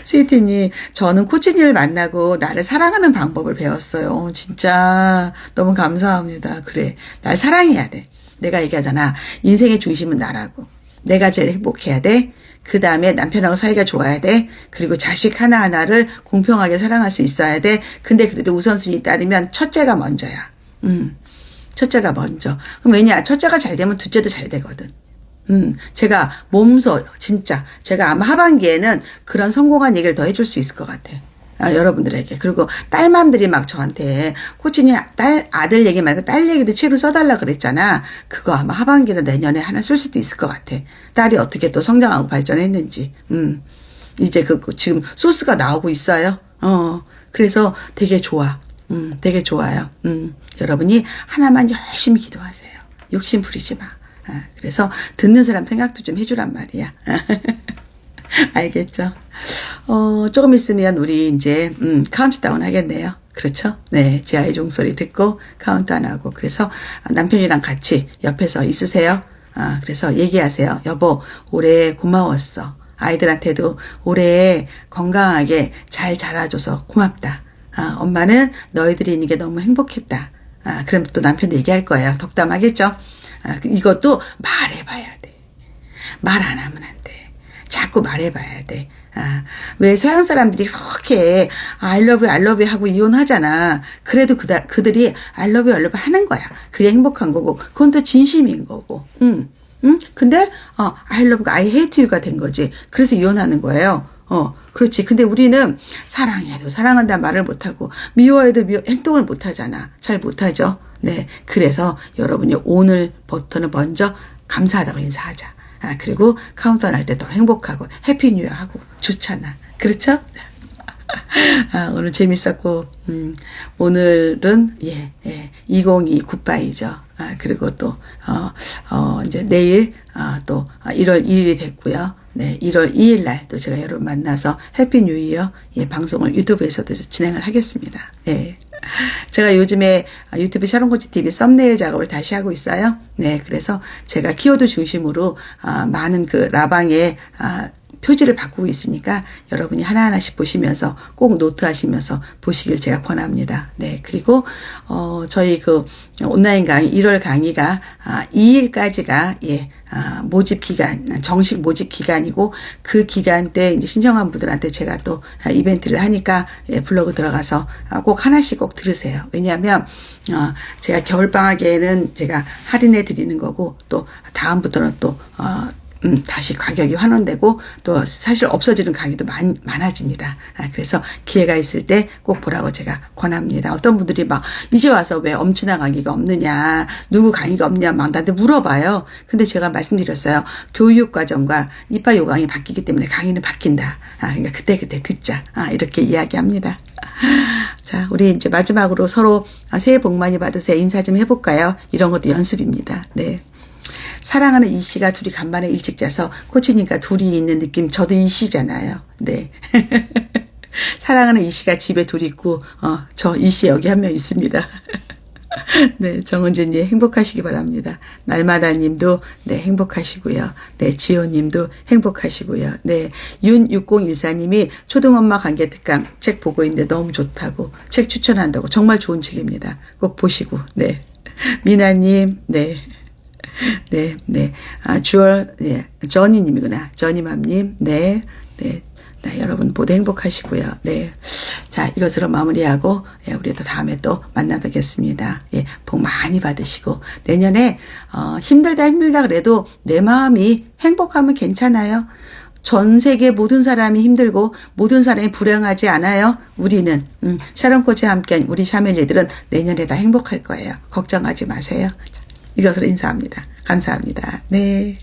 S1: 스위티님, 저는 코치님을 만나고 나를 사랑하는 방법을 배웠어요. 진짜 너무 감사합니다. 그래. 날 사랑해야 돼. 내가 얘기하잖아. 인생의 중심은 나라고. 내가 제일 행복해야 돼. 그 다음에 남편하고 사이가 좋아야 돼. 그리고 자식 하나하나를 공평하게 사랑할 수 있어야 돼. 근데 그래도 우선순위 따르면 첫째가 먼저야. 첫째가 먼저. 그럼 왜냐? 첫째가 잘 되면 둘째도 잘 되거든. 제가 몸소 진짜 제가 아마 하반기에는 그런 성공한 얘기를 더 해줄 수 있을 것 같아. 여러분들에게. 그리고 딸맘들이 막 저한테 코치님 아들 얘기 말고 딸 얘기도 채로 써달라 그랬잖아. 그거 아마 하반기는 내년에 하나 쓸 수도 있을 것 같아. 딸이 어떻게 또 성장하고 발전했는지. 이제 지금 소스가 나오고 있어요. 그래서 되게 좋아. 되게 좋아요. 여러분이 하나만 열심히 기도하세요. 욕심 부리지 마. 그래서 듣는 사람 생각도 좀 해주란 말이야. 알겠죠? 조금 있으면 우리 이제, 카운트다운 하겠네요. 그렇죠? 네. 제 아이 종소리 듣고 카운트다운 하고. 그래서 남편이랑 같이 옆에서 있으세요. 그래서 얘기하세요. 여보, 올해 고마웠어. 아이들한테도 올해 건강하게 잘 자라줘서 고맙다. 엄마는 너희들이 있는 게 너무 행복했다. 그럼 또 남편도 얘기할 거예요. 덕담하겠죠? 이것도 말해봐야 돼. 말 안 하면 안 돼. 자꾸 말해봐야 돼. 왜 서양 사람들이 그렇게 I love you 하고 이혼하잖아. 그래도 그들이 I love you 하는 거야. 그게 행복한 거고 그건 또 진심인 거고. 근데 I love you, I hate you가 된 거지. 그래서 이혼하는 거예요. 그렇지. 근데 우리는 사랑해도 사랑한다는 말을 못하고 미워해도 행동을 못하잖아. 잘 못하죠. 네. 그래서 여러분이 오늘 버튼을 먼저 감사하다고 인사하자. 그리고 카운트다운 할 때 더 행복하고 해피 뉴 이어 하고 좋잖아. 그렇죠? 오늘 재밌었고 오늘은 2022 굿바이죠. 그리고 또 이제 내일 또 1월 1일이 됐고요. 네, 1월 2일 날 또 제가 여러분 만나서 해피 뉴 이어 방송을 유튜브에서도 진행을 하겠습니다. 네. 제가 요즘에 유튜브 샤론코치 TV 썸네일 작업을 다시 하고 있어요. 네, 그래서 제가 키워드 중심으로 많은 그 라방의 표지를 바꾸고 있으니까 여러분이 하나하나씩 보시면서 꼭 노트하시면서 보시길 제가 권합니다. 네, 그리고 저희 그 온라인 강의 1월 강의가 2일까지가 모집 기간, 정식 모집 기간이고 그 기간 때 이제 신청한 분들한테 제가 또 이벤트를 하니까 예, 블로그 들어가서 꼭 하나씩 꼭 들으세요. 왜냐하면 제가 겨울방학에는 제가 할인해 드리는 거고 또 다음부터는 또 다시 가격이 환원되고 또 사실 없어지는 가격도 많아집니다. 그래서 기회가 있을 때 꼭 보라고 제가 권합니다. 어떤 분들이 막 이제 와서 왜 엄친아 강의가 없느냐, 누구 강의가 없냐 막 나한테 물어봐요. 근데 제가 말씀드렸어요. 교육과정과 입학 요강이 바뀌기 때문에 강의는 바뀐다. 그러니까 그때 듣자. 이렇게 이야기합니다. 자, 우리 이제 마지막으로 서로 새해 복 많이 받으세요. 인사 좀 해볼까요? 이런 것도 연습입니다. 네. 사랑하는 이 씨가 둘이 간만에 일찍 자서 코치님과 둘이 있는 느낌. 저도 이 씨잖아요. 네. 사랑하는 이 씨가 집에 둘이 있고 저 이 씨 여기 한 명 있습니다. 네, 정은진님 행복하시기 바랍니다. 날마다 님도 네, 행복하시고요. 네, 지호 님도 행복하시고요. 네, 윤6014님이 초등엄마 관계 특강 책 보고 있는데 너무 좋다고 책 추천한다고 정말 좋은 책입니다. 꼭 보시고. 네. 미나님, 네. 네, 네. 주얼, 네. 저니님이구나. 저니맘님, 네. 네. 네, 여러분 모두 행복하시고요. 네. 자, 이것으로 마무리하고, 예, 우리 또 다음에 또 만나 뵙겠습니다. 예, 복 많이 받으시고, 내년에, 힘들다 그래도 내 마음이 행복하면 괜찮아요. 전 세계 모든 사람이 힘들고 모든 사람이 불행하지 않아요. 우리는 샤론 코치와 함께한 우리 샤멜리들은 내년에 다 행복할 거예요. 걱정하지 마세요. 자, 이것으로 인사합니다. 감사합니다. 네.